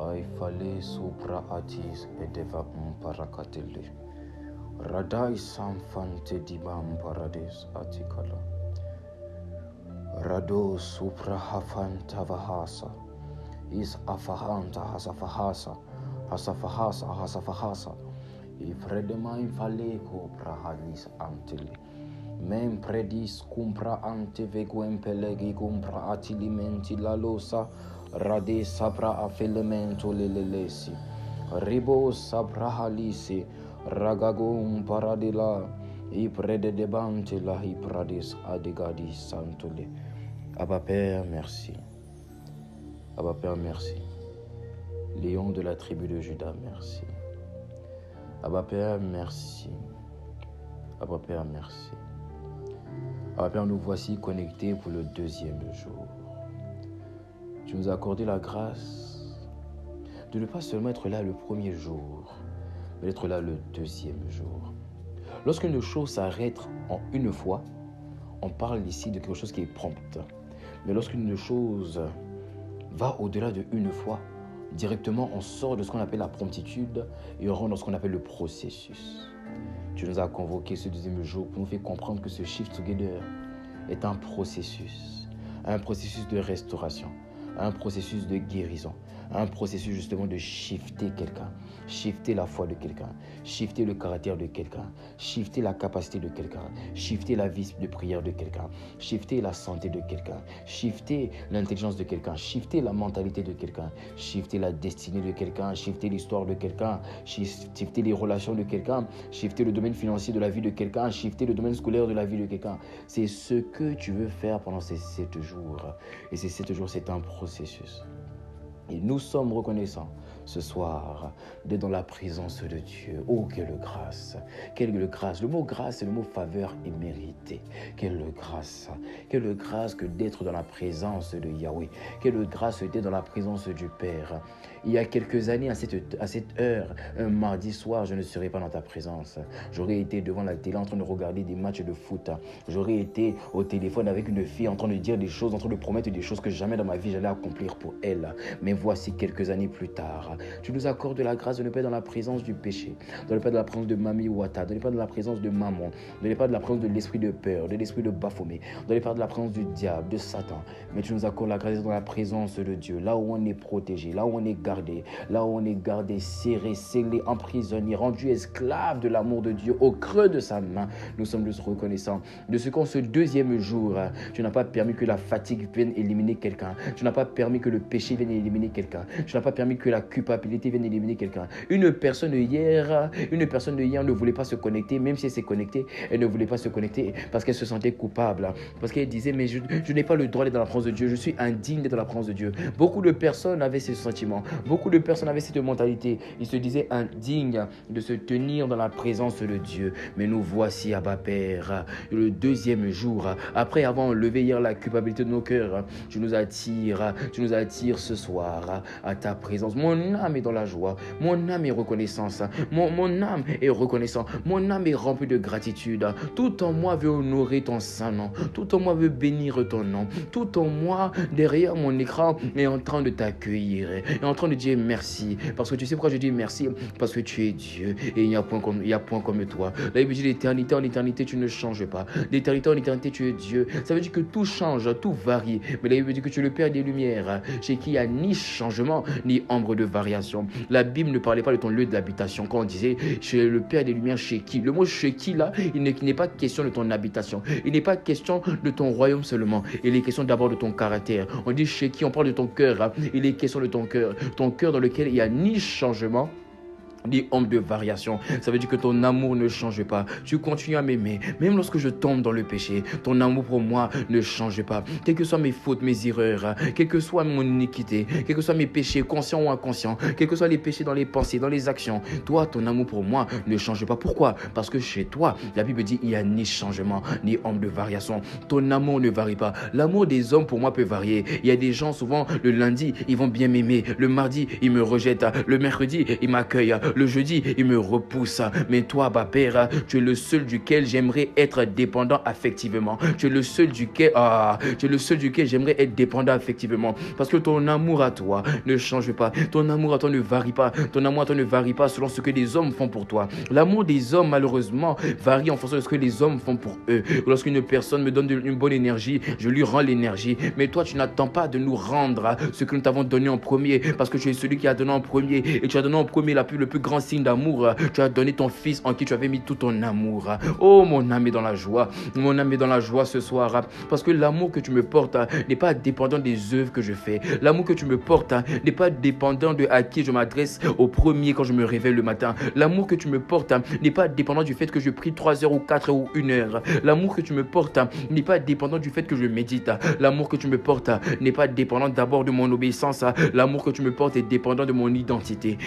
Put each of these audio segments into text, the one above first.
Aifale supra atis edeva parakatele. Radai samfante dibam paradis atikala. Rado supra hafanta vahasa. Is afahanta hasafahasa. Hasafahasa. Ifredema infaleco prahalis antili. Mem predis cumpra ante veguem pelegi cumpra atilimenti la losa. Rade sapra afilemento lelelesi. Ribo sapra halisi. Ragagum paradila. Iprede debante la hipradis adigadi santole. Abba Père, merci. Abba Père, merci. Lion de la tribu de Juda, merci. Abba Père, merci. Abba Père, merci. Abba Père, nous voici connectés pour le deuxième jour. Tu nous as accordé la grâce de ne pas seulement être là le premier jour, mais d'être là le deuxième jour. Lorsqu'une chose s'arrête en une fois, on parle ici de quelque chose qui est prompt. Mais lorsqu'une chose va au-delà de une fois, directement on sort de ce qu'on appelle la promptitude et on rentre dans ce qu'on appelle le processus. Tu nous as convoqués ce deuxième jour pour nous faire comprendre que ce Shift Together est un processus de restauration, un processus de guérison, un processus justement de shifter quelqu'un, shifter la foi de quelqu'un, shifter le caractère de quelqu'un, shifter la capacité de quelqu'un, shifter la vie de prière de quelqu'un, shifter la santé de quelqu'un, shifter l'intelligence de quelqu'un, shifter la mentalité de quelqu'un, shifter la destinée de quelqu'un, shifter l'histoire de quelqu'un, shifter les relations de quelqu'un, shifter le domaine financier de la vie de quelqu'un, shifter le domaine scolaire de la vie de quelqu'un. C'est ce que tu veux faire pendant ces 7 jours. Et ces 7 jours, c'est un processus. Et nous sommes reconnaissants ce soir d'être dans la présence de Dieu. Oh, quelle grâce! Quelle grâce! Le mot grâce, c'est le mot faveur et mérité. Quelle grâce! Quelle grâce que d'être dans la présence de Yahweh. Quelle grâce d'être dans la présence du Père. Il y a quelques années, à cette heure, un mardi soir, je ne serais pas dans ta présence. J'aurais été devant la télé en train de regarder des matchs de foot. J'aurais été au téléphone avec une fille en train de dire des choses, en train de promettre des choses que jamais dans ma vie j'allais accomplir pour elle. Mais voici quelques années plus tard, tu nous accordes la grâce de ne pas être dans la présence du péché, de ne pas être dans la présence de Mami Wata, de ne pas être dans la présence de Maman, de ne pas être dans la présence de l'esprit de peur, de l'esprit de Baphomet, de ne pas être dans la présence du diable, de Satan. Mais tu nous accordes la grâce d'être dans la présence de Dieu, là où on est protégé, là où on est gardé, serré, scellé, emprisonné, rendu esclave de l'amour de Dieu au creux de sa main. Nous sommes juste reconnaissants de ce qu'en ce deuxième jour, tu n'as pas permis que la fatigue vienne éliminer quelqu'un, tu n'as pas permis que le péché vienne éliminer quelqu'un, tu n'as pas permis que la culpabilité vienne éliminer quelqu'un. Une personne de hier ne voulait pas se connecter, même si elle s'est connectée, elle ne voulait pas se connecter parce qu'elle se sentait coupable, parce qu'elle disait mais je n'ai pas le droit d'être dans la présence de Dieu, je suis indigne d'être dans la présence de Dieu. Beaucoup de personnes avaient ce sentiment, beaucoup de personnes avaient cette mentalité, ils se disaient indignes de se tenir dans la présence de Dieu. Mais nous voici, Abba Père, le deuxième jour, après avoir enlevé hier la culpabilité de nos cœurs, tu nous attires ce soir à ta présence. Mon âme est dans la joie, mon âme est reconnaissance, mon âme est reconnaissant, mon âme est remplie de gratitude. Tout en moi veut honorer ton saint nom, tout en moi veut bénir ton nom, tout en moi derrière mon écran est en train de t'accueillir, est en train de dire merci. Parce que tu sais pourquoi je dis merci? Parce que tu es Dieu et il n'y a point comme toi. La Bible dit d'éternité en éternité tu ne changes pas, d'éternité en éternité tu es Dieu. Ça veut dire que tout change, tout varie. Mais la Bible dit que tu es le Père des Lumières, chez qui il n'y a ni changement ni ombre de variation. La Bible ne parlait pas de ton lieu d'habitation quand on disait chez le Père des Lumières, chez qui. Le mot chez qui là, il n'est pas question de ton habitation, il n'est pas question de ton royaume seulement, il est question d'abord de ton caractère. On dit chez qui, on parle de ton cœur, il est question de ton cœur dans lequel il n'y a ni changement ni ombre de variation. Ça veut dire que ton amour ne change pas. Tu continues à m'aimer. Même lorsque je tombe dans le péché, ton amour pour moi ne change pas. Quelles que soient mes fautes, mes erreurs, quelle que soit mon iniquité, quels que soient mes péchés, conscients ou inconscients, quels que soient les péchés dans les pensées, dans les actions, toi, ton amour pour moi ne change pas. Pourquoi? Parce que chez toi, la Bible dit, il n'y a ni changement, ni ombre de variation. Ton amour ne varie pas. L'amour des hommes pour moi peut varier. Il y a des gens, souvent, le lundi, ils vont bien m'aimer. Le mardi, ils me rejettent. Le mercredi, ils m'accueillent. Le jeudi, il me repousse. Mais toi, Père, tu es le seul duquel j'aimerais être dépendant affectivement. Tu es le seul duquel j'aimerais être dépendant affectivement. Parce que ton amour à toi ne change pas. Ton amour à toi ne varie pas. Ton amour à toi ne varie pas selon ce que les hommes font pour toi. L'amour des hommes, malheureusement, varie en fonction de ce que les hommes font pour eux. Lorsqu'une personne me donne une bonne énergie, je lui rends l'énergie. Mais toi, tu n'attends pas de nous rendre ce que nous t'avons donné en premier. Parce que tu es celui qui a donné en premier. Et tu as donné en premier le plus grand signe d'amour. Tu as donné ton fils en qui tu avais mis tout ton amour. Oh, mon âme est dans la joie. Mon âme est dans la joie ce soir. Parce que l'amour que tu me portes n'est pas dépendant des œuvres que je fais. L'amour que tu me portes n'est pas dépendant de à qui je m'adresse au premier quand je me réveille le matin. L'amour que tu me portes n'est pas dépendant du fait que je prie 3 heures ou 4 heures ou 1 heure. L'amour que tu me portes n'est pas dépendant du fait que je médite. L'amour que tu me portes n'est pas dépendant d'abord de mon obéissance. L'amour que tu me portes est dépendant de mon identité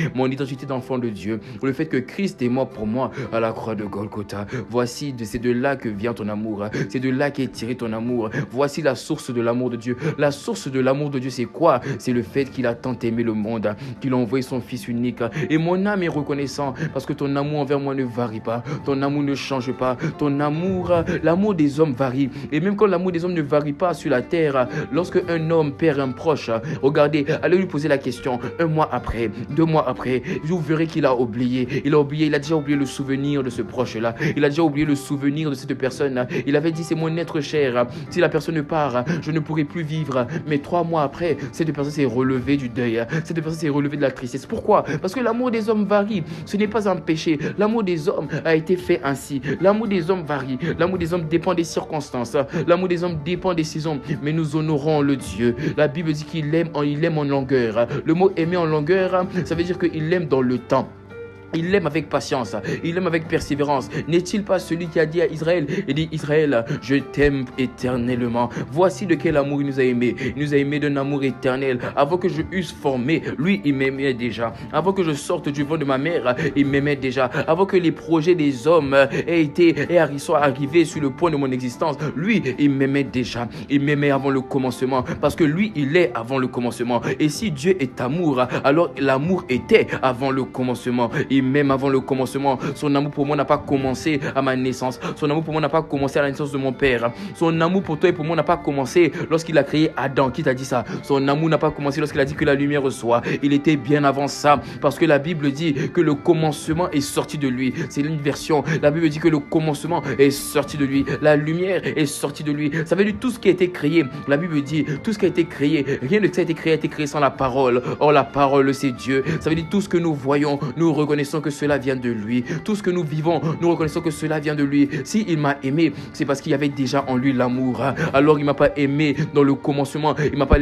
d'enfant de Dieu. Le fait que Christ est mort pour moi à la croix de Golgotha. Voici, c'est de là que vient ton amour. C'est de là qu'est tiré ton amour. Voici la source de l'amour de Dieu. La source de l'amour de Dieu, c'est quoi? C'est le fait qu'il a tant aimé le monde, qu'il a envoyé son Fils unique. Et mon âme est reconnaissant parce que ton amour envers moi ne varie pas. Ton amour ne change pas. Ton amour, l'amour des hommes varie. Et même quand l'amour des hommes ne varie pas sur la terre, lorsque un homme perd un proche, regardez, allez lui poser la question 1 mois après, 2 mois après, vous verrez qu'il a oublié. Il a déjà oublié le souvenir de ce proche-là. Il a déjà oublié le souvenir de cette personne. Il avait dit, c'est mon être cher. Si la personne part, je ne pourrai plus vivre. Mais 3 mois après, cette personne s'est relevée du deuil. Cette personne s'est relevée de la tristesse. Pourquoi? Parce que l'amour des hommes varie. Ce n'est pas un péché. L'amour des hommes a été fait ainsi. L'amour des hommes varie. L'amour des hommes dépend des circonstances. L'amour des hommes dépend des saisons. Mais nous honorons le Dieu. La Bible dit qu'il aime en longueur. Le mot aimer en longueur, ça veut dire qu'il aime dans le temps. Il l'aime avec patience, il l'aime avec persévérance. N'est-il pas celui qui a dit à Israël, il dit, Israël, je t'aime éternellement. Voici de quel amour il nous a aimés. Il nous a aimés d'un amour éternel. Avant que je eusse formé, lui, il m'aimait déjà. Avant que je sorte du ventre de ma mère, il m'aimait déjà. Avant que les projets des hommes soient arrivés sur le point de mon existence, lui, il m'aimait déjà. Il m'aimait avant le commencement, parce que lui, il est avant le commencement. Et si Dieu est amour, alors l'amour était avant le commencement. Il m'aime avant le commencement. Son amour pour moi n'a pas commencé à ma naissance. Son amour pour moi n'a pas commencé à la naissance de mon père. Son amour pour toi et pour moi n'a pas commencé lorsqu'il a créé Adam. Qui t'a dit ça? Son amour n'a pas commencé lorsqu'il a dit que la lumière soit. Il était bien avant ça. Parce que la Bible dit que le commencement est sorti de lui. C'est une version. La Bible dit que le commencement est sorti de lui. La lumière est sortie de lui. Ça veut dire tout ce qui a été créé. La Bible dit tout ce qui a été créé. Rien de ça a été créé sans la parole. Or la parole c'est Dieu. Ça veut dire tout ce que nous voyons, nous reconnaissons que cela vient de lui. Tout ce que nous vivons, nous reconnaissons que cela vient de lui. S'il m'a aimé, c'est parce qu'il y avait déjà en lui l'amour. Alors il m'a pas aimé dans le commencement, il m'a pas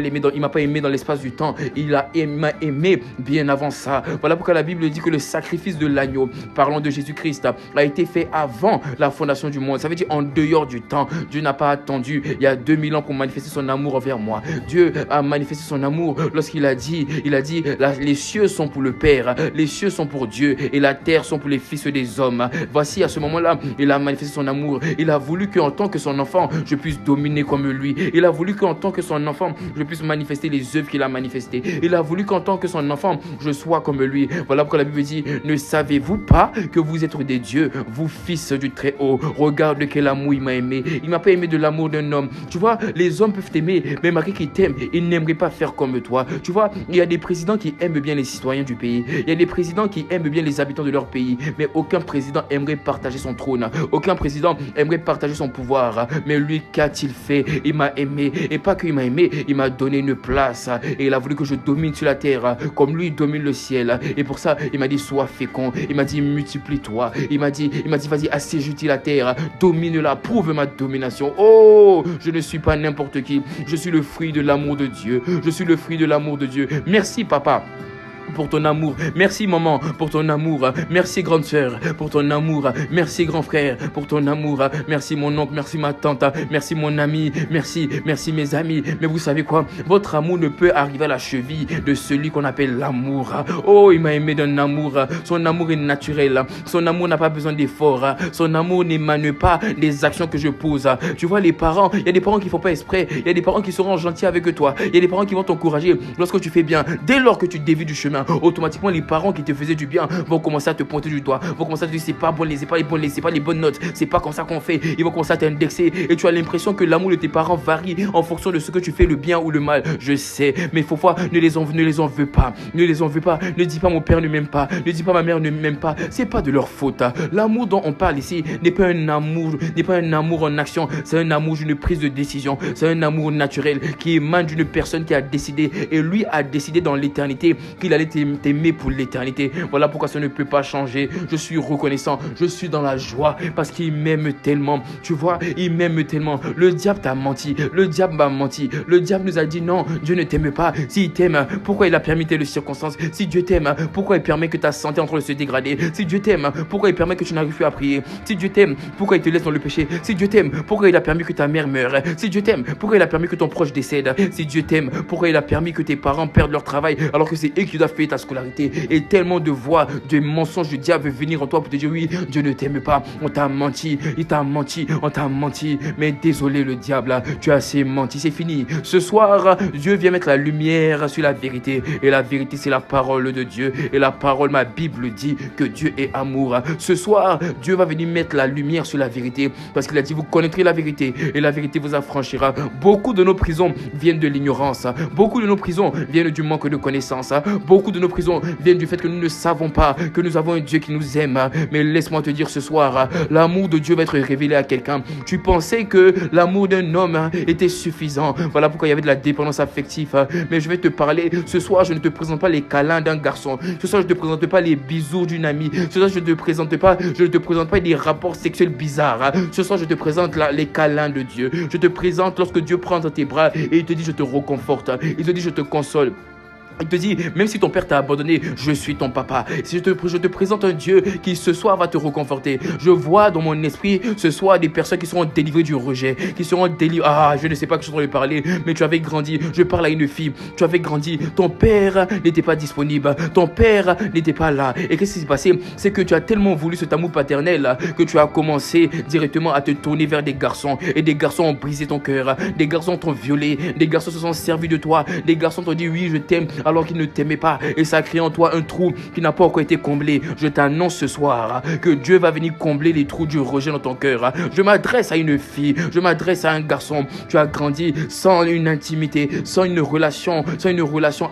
aimé dans l'espace du temps. Il m'a aimé bien avant ça. Voilà pourquoi la Bible dit que le sacrifice de l'agneau, parlant de Jésus-Christ, a été fait avant la fondation du monde. Ça veut dire en dehors du temps. Dieu n'a pas attendu il y a 2000 ans pour manifester son amour envers moi. Dieu a manifesté son amour lorsqu'il a dit, les cieux sont pour le Père, les cieux sont pour Dieu et la terre sont pour les fils des hommes. Voici, à ce moment-là, il a manifesté son amour. Il a voulu qu'en tant que son enfant, je puisse dominer comme lui. Il a voulu qu'en tant que son enfant, je puisse manifester les œuvres qu'il a manifestées. Il a voulu qu'en tant que son enfant, je sois comme lui. Voilà pourquoi la Bible dit, ne savez-vous pas que vous êtes des dieux, vous fils du Très-Haut? Regarde de quel amour il m'a aimé. Il m'a pas aimé de l'amour d'un homme. Tu vois, les hommes peuvent t'aimer, mais malgré qu'ils t'aiment, ils n'aimeraient pas faire comme toi. Tu vois, il y a des présidents qui aiment bien les citoyens du pays. Il y a des présidents qui aiment bien les habitants de leur pays, mais aucun président aimerait partager son trône. Aucun président aimerait partager son pouvoir. Mais lui, qu'a-t-il fait? Il m'a aimé, et pas qu'il m'a aimé, il m'a donné une place, et il a voulu que je domine sur la terre comme lui domine le ciel. Et pour ça, il m'a dit, sois fécond. Il m'a dit, multiplie-toi. Il m'a dit, vas-y, assiégetis la terre, domine-la, prouve ma domination. Oh, je ne suis pas n'importe qui. Je suis le fruit de l'amour de Dieu. Je suis le fruit de l'amour de Dieu. Merci, papa, pour ton amour. Merci maman pour ton amour. Merci grande sœur pour ton amour. Merci grand frère pour ton amour. Merci mon oncle, merci ma tante, merci mon ami, merci mes amis. Mais vous savez quoi? Votre amour ne peut arriver à la cheville de celui qu'on appelle l'amour. Oh, il m'a aimé d'un amour. Son amour est naturel. Son amour n'a pas besoin d'efforts. Son amour n'émane pas des actions que je pose. Tu vois, les parents, il y a des parents qui font pas exprès. Il y a des parents qui seront gentils avec toi. Il y a des parents qui vont t'encourager lorsque tu fais bien. Dès lors que tu dévies du chemin, personne, automatiquement les parents qui te faisaient du bien vont commencer à te pointer du doigt, vont commencer à te dire c'est pas bon, c'est pas les bonnes notes, c'est pas comme ça qu'on fait. Ils vont commencer à t'indexer et tu as l'impression que l'amour de tes parents varie en fonction de ce que tu fais, le bien ou le mal. Je sais, mais fois ne les en veux pas, ne dis pas mon père ne m'aime pas, ne dis pas ma mère ne m'aime pas, c'est pas de leur faute. L'amour dont on parle ici n'est pas un amour en action, c'est un amour d'une prise de décision, c'est un amour naturel qui émane d'une personne qui a décidé, et lui a décidé dans l'éternité qu'il allait t'aimer pour l'éternité. Voilà pourquoi ça ne peut pas changer. Je suis reconnaissant, je suis dans la joie parce qu'il m'aime tellement. Tu vois, il m'aime tellement. Le diable t'a menti, le diable m'a menti, le diable nous a dit non, Dieu ne t'aime pas. S'il t'aime, pourquoi il a permis telles circonstances? Si Dieu t'aime, pourquoi il permet que ta santé est en train de se dégrader? Si Dieu t'aime, pourquoi il permet que tu n'arrives plus à prier? Si Dieu t'aime, pourquoi il te laisse dans le péché? Si Dieu t'aime, pourquoi il a permis que ta mère meure? Si Dieu t'aime, pourquoi il a permis que ton proche décède? Si Dieu t'aime, pourquoi il a permis que tes parents perdent leur travail alors que c'est eux qui doivent payer ta scolarité? Et tellement de voix, de mensonges du diable venir en toi pour te dire oui, Dieu ne t'aime pas, on t'a menti, il t'a menti, on t'a menti. Mais désolé le diable, tu as assez menti, c'est fini. Ce soir, Dieu vient mettre la lumière sur la vérité. Et la vérité, c'est la parole de Dieu. Et la parole, ma Bible dit que Dieu est amour. Ce soir, Dieu va venir mettre la lumière sur la vérité. Parce qu'il a dit, vous connaîtrez la vérité. Et la vérité vous affranchira. Beaucoup de nos prisons viennent de l'ignorance. Beaucoup de nos prisons viennent du manque de connaissance. Beaucoup de nos prisons viennent du fait que nous ne savons pas que nous avons un Dieu qui nous aime. Mais laisse-moi te dire ce soir, l'amour de Dieu va être révélé à quelqu'un. Tu pensais que l'amour d'un homme était suffisant. Voilà pourquoi il y avait de la dépendance affective. Mais je vais te parler. Ce soir, je ne te présente pas les câlins d'un garçon. Ce soir, je ne te présente pas les bisous d'une amie. Ce soir, je ne te présente pas des rapports sexuels bizarres. Ce soir, je te présente les câlins de Dieu. Je te présente lorsque Dieu prend dans tes bras et il te dit je te reconforte. Il te dit je te console. Il te dit, même si ton père t'a abandonné, je suis ton papa. Si je te présente un Dieu qui ce soir va te reconforter. Je vois dans mon esprit ce soir des personnes qui seront délivrées du rejet, qui seront délivrées. Ah, je ne sais pas que je dois lui parler, mais tu avais grandi. Je parle à une fille. Tu avais grandi. Ton père n'était pas disponible. Ton père n'était pas là. Et qu'est-ce qui s'est passé? C'est que tu as tellement voulu cet amour paternel que tu as commencé directement à te tourner vers des garçons. Et des garçons ont brisé ton cœur. Des garçons t'ont violé. Des garçons se sont servis de toi. Des garçons t'ont dit oui, je t'aime, alors qu'il ne t'aimait pas, et ça a créé en toi un trou qui n'a pas encore été comblé. Je t'annonce ce soir que Dieu va venir combler les trous du rejet dans ton cœur. Je m'adresse à une fille, je m'adresse à un garçon. Tu as grandi sans une intimité, sans une relation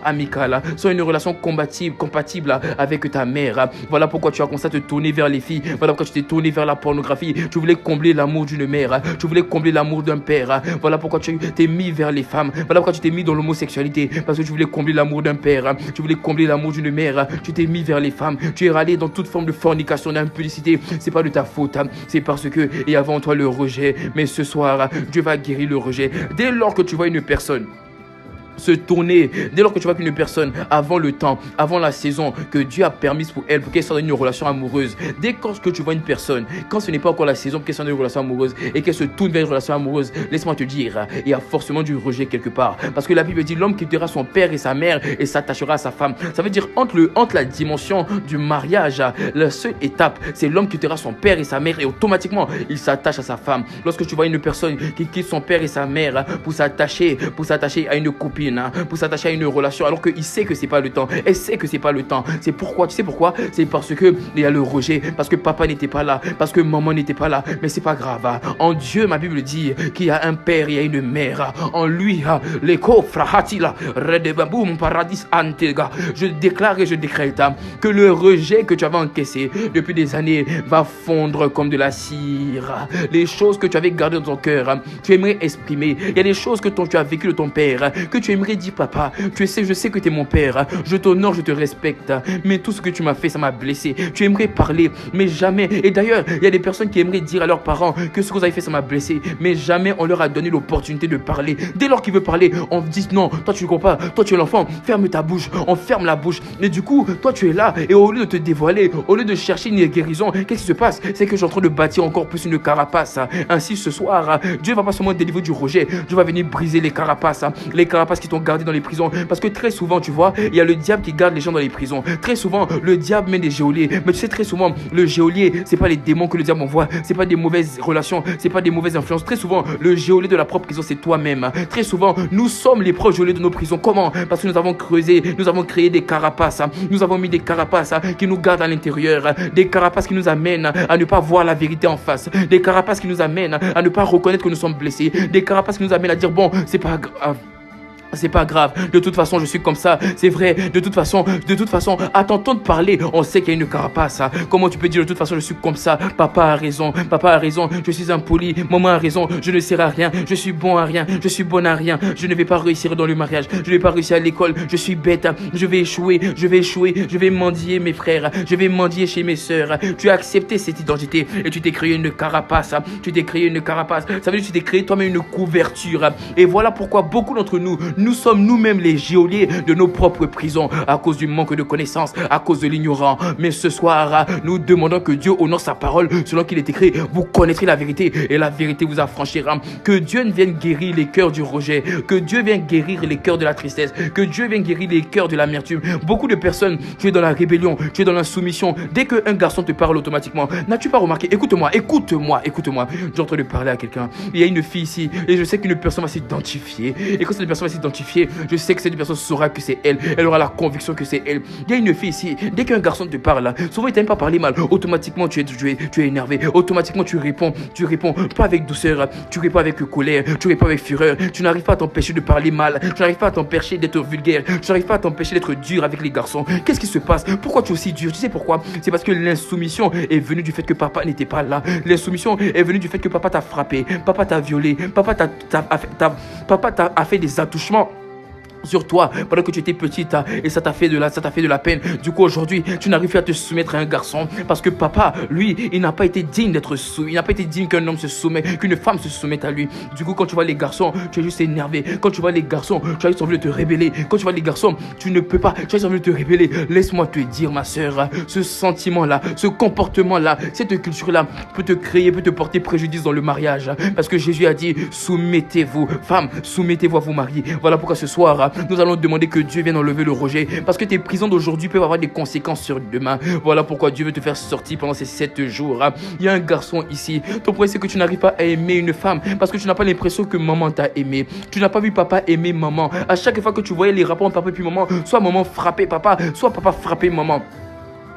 amicale, sans une relation compatible avec ta mère. Voilà pourquoi tu as commencé à te tourner vers les filles. Voilà pourquoi tu t'es tourné vers la pornographie. Tu voulais combler l'amour d'une mère, tu voulais combler l'amour d'un père. Voilà pourquoi tu t'es mis vers les femmes. Voilà pourquoi tu t'es mis dans l'homosexualité, parce que tu voulais combler l'amour d'un père, tu voulais combler l'amour d'une mère. Tu t'es mis vers les femmes, tu es râlé dans toute forme de fornication, d'impudicité. C'est pas de ta faute, c'est parce que il y avait en toi le rejet. Mais ce soir, Dieu va guérir le rejet. Dès lors que tu vois une personne se tourner, dès lors que tu vois qu'une personne avant le temps, avant la saison que Dieu a permise pour elle, pour qu'elle soit dans une relation amoureuse, dès que tu vois une personne, quand ce n'est pas encore la saison pour qu'elle soit dans une relation amoureuse et qu'elle se tourne vers une relation amoureuse, laisse-moi te dire, il y a forcément du rejet quelque part. Parce que la Bible dit l'homme quittera son père et sa mère et s'attachera à sa femme. Ça veut dire entre la dimension du mariage, la seule étape, c'est l'homme qui quittera son père et sa mère et automatiquement il s'attache à sa femme. Lorsque tu vois une personne qui quitte son père et sa mère pour s'attacher à une copine, pour s'attacher à une relation alors qu'il sait que c'est pas le temps, elle sait que c'est pas le temps. C'est pourquoi, tu sais pourquoi? C'est parce que il y a le rejet, parce que papa n'était pas là, parce que maman n'était pas là. Mais c'est pas grave. En Dieu, ma Bible dit qu'il y a un père, il y a une mère. En lui, les frahatila redebaboum paradis antega. Je déclare et je décrète que le rejet que tu avais encaissé depuis des années va fondre comme de la cire. Les choses que tu avais gardées dans ton cœur, tu aimerais exprimer. Il y a des choses que tu as vécues de ton père, que tu aimerais dire, papa, je sais que tu es mon père, je t'honore, je te respecte, mais tout ce que tu m'as fait, ça m'a blessé. Tu aimerais parler, mais jamais. Et d'ailleurs, il y a des personnes qui aimeraient dire à leurs parents que ce que vous avez fait, ça m'a blessé, mais jamais on leur a donné l'opportunité de parler. Dès lors qu'ils veulent parler, on dit non, toi tu ne comprends pas, toi tu es l'enfant, ferme ta bouche, on ferme la bouche. Et du coup, toi tu es là, et au lieu de te dévoiler, au lieu de chercher une guérison, qu'est-ce qui se passe? C'est que je suis en train de bâtir encore plus une carapace. Ainsi, ce soir, Dieu va pas seulement délivrer du rejet, Dieu va venir briser les carapaces qui t'ont gardé dans les prisons. Parce que très souvent, tu vois, il y a le diable qui garde les gens dans les prisons. Très souvent, le diable met des geôliers. Mais tu sais, très souvent, le geôlier, c'est pas les démons que le diable envoie. C'est pas des mauvaises relations. C'est pas des mauvaises influences. Très souvent, le geôlier de la propre prison, c'est toi-même. Très souvent, nous sommes les proches geôliers de nos prisons. Comment? Parce que nous avons creusé, nous avons créé des carapaces. Nous avons mis des carapaces qui nous gardent à l'intérieur. Des carapaces qui nous amènent à ne pas voir la vérité en face. Des carapaces qui nous amènent à ne pas reconnaître que nous sommes blessés. Des carapaces qui nous amènent à dire, bon, c'est pas grave. C'est pas grave, de toute façon je suis comme ça, c'est vrai, de toute façon, à t'entendre parler, on sait qu'il y a une carapace. Comment tu peux dire de toute façon je suis comme ça? Papa a raison, je suis impoli, maman a raison, je ne sers à rien, je suis bon à rien, je suis bonne à rien, je ne vais pas réussir dans le mariage, je ne vais pas réussir à l'école, je suis bête, je vais échouer, je vais mendier mes frères, je vais mendier chez mes sœurs. Tu as accepté cette identité et tu t'es créé une carapace, ça veut dire que tu t'es créé toi-même une couverture. Et voilà pourquoi beaucoup d'entre nous sommes nous-mêmes les geôliers de nos propres prisons à cause du manque de connaissances, à cause de l'ignorant. Mais ce soir, nous demandons que Dieu honore sa parole selon qu'il est écrit. Vous connaîtrez la vérité et la vérité vous affranchira. Que Dieu vienne guérir les cœurs du rejet, que Dieu vienne guérir les cœurs de la tristesse, que Dieu vienne guérir les cœurs de l'amertume. Beaucoup de personnes, tu es dans la rébellion, tu es dans l'insoumission. Dès qu'un garçon te parle automatiquement, n'as-tu pas remarqué? Écoute-moi. J'ai en train de parler à quelqu'un. Il y a une fille ici et je sais qu'une personne va s'identifier. Et quand cette personne va s'identifier, je sais que cette personne saura que c'est elle. Elle aura la conviction que c'est elle. Il y a une fille ici. Dès qu'un garçon te parle, souvent il t'aime pas parler mal. Automatiquement tu es énervé. Automatiquement tu réponds pas avec douceur. Tu réponds avec colère. Tu réponds avec fureur. Tu n'arrives pas à t'empêcher de parler mal. Tu n'arrives pas à t'empêcher d'être vulgaire. Tu n'arrives pas à t'empêcher d'être dur avec les garçons. Qu'est-ce qui se passe? Pourquoi tu es aussi dur? Tu sais pourquoi? C'est parce que l'insoumission est venue du fait que papa n'était pas là. L'insoumission est venue du fait que papa t'a frappé. Papa t'a violé. Papa t'a fait des attouchements sur toi pendant que tu étais petite et ça t'a fait de la peine. Du coup aujourd'hui tu n'arrives plus à te soumettre à un garçon parce que papa lui il n'a pas été digne d'être soumis. Il n'a pas été digne qu'un homme se soumette, qu'une femme se soumette à lui. Du coup quand tu vois les garçons tu es juste énervé. Quand tu vois les garçons tu as juste envie de te rébeller. Quand tu vois les garçons tu ne peux pas, tu as juste envie de te rébeller. Laisse-moi te dire ma soeur, ce sentiment là, ce comportement là, cette culture là peut te porter préjudice dans le mariage. Parce que Jésus a dit soumettez-vous femmes, soumettez-vous à vos maris. Voilà pourquoi ce soir nous allons demander que Dieu vienne enlever le rejet. Parce que tes prisons d'aujourd'hui peuvent avoir des conséquences sur demain. Voilà pourquoi Dieu veut te faire sortir pendant ces 7 jours. Il y a un garçon ici. Ton problème c'est que tu n'arrives pas à aimer une femme. Parce que tu n'as pas l'impression que maman t'a aimé. Tu n'as pas vu papa aimer maman. À chaque fois que tu voyais les rapports entre papa et puis maman, soit maman frappait papa, soit papa frappait maman.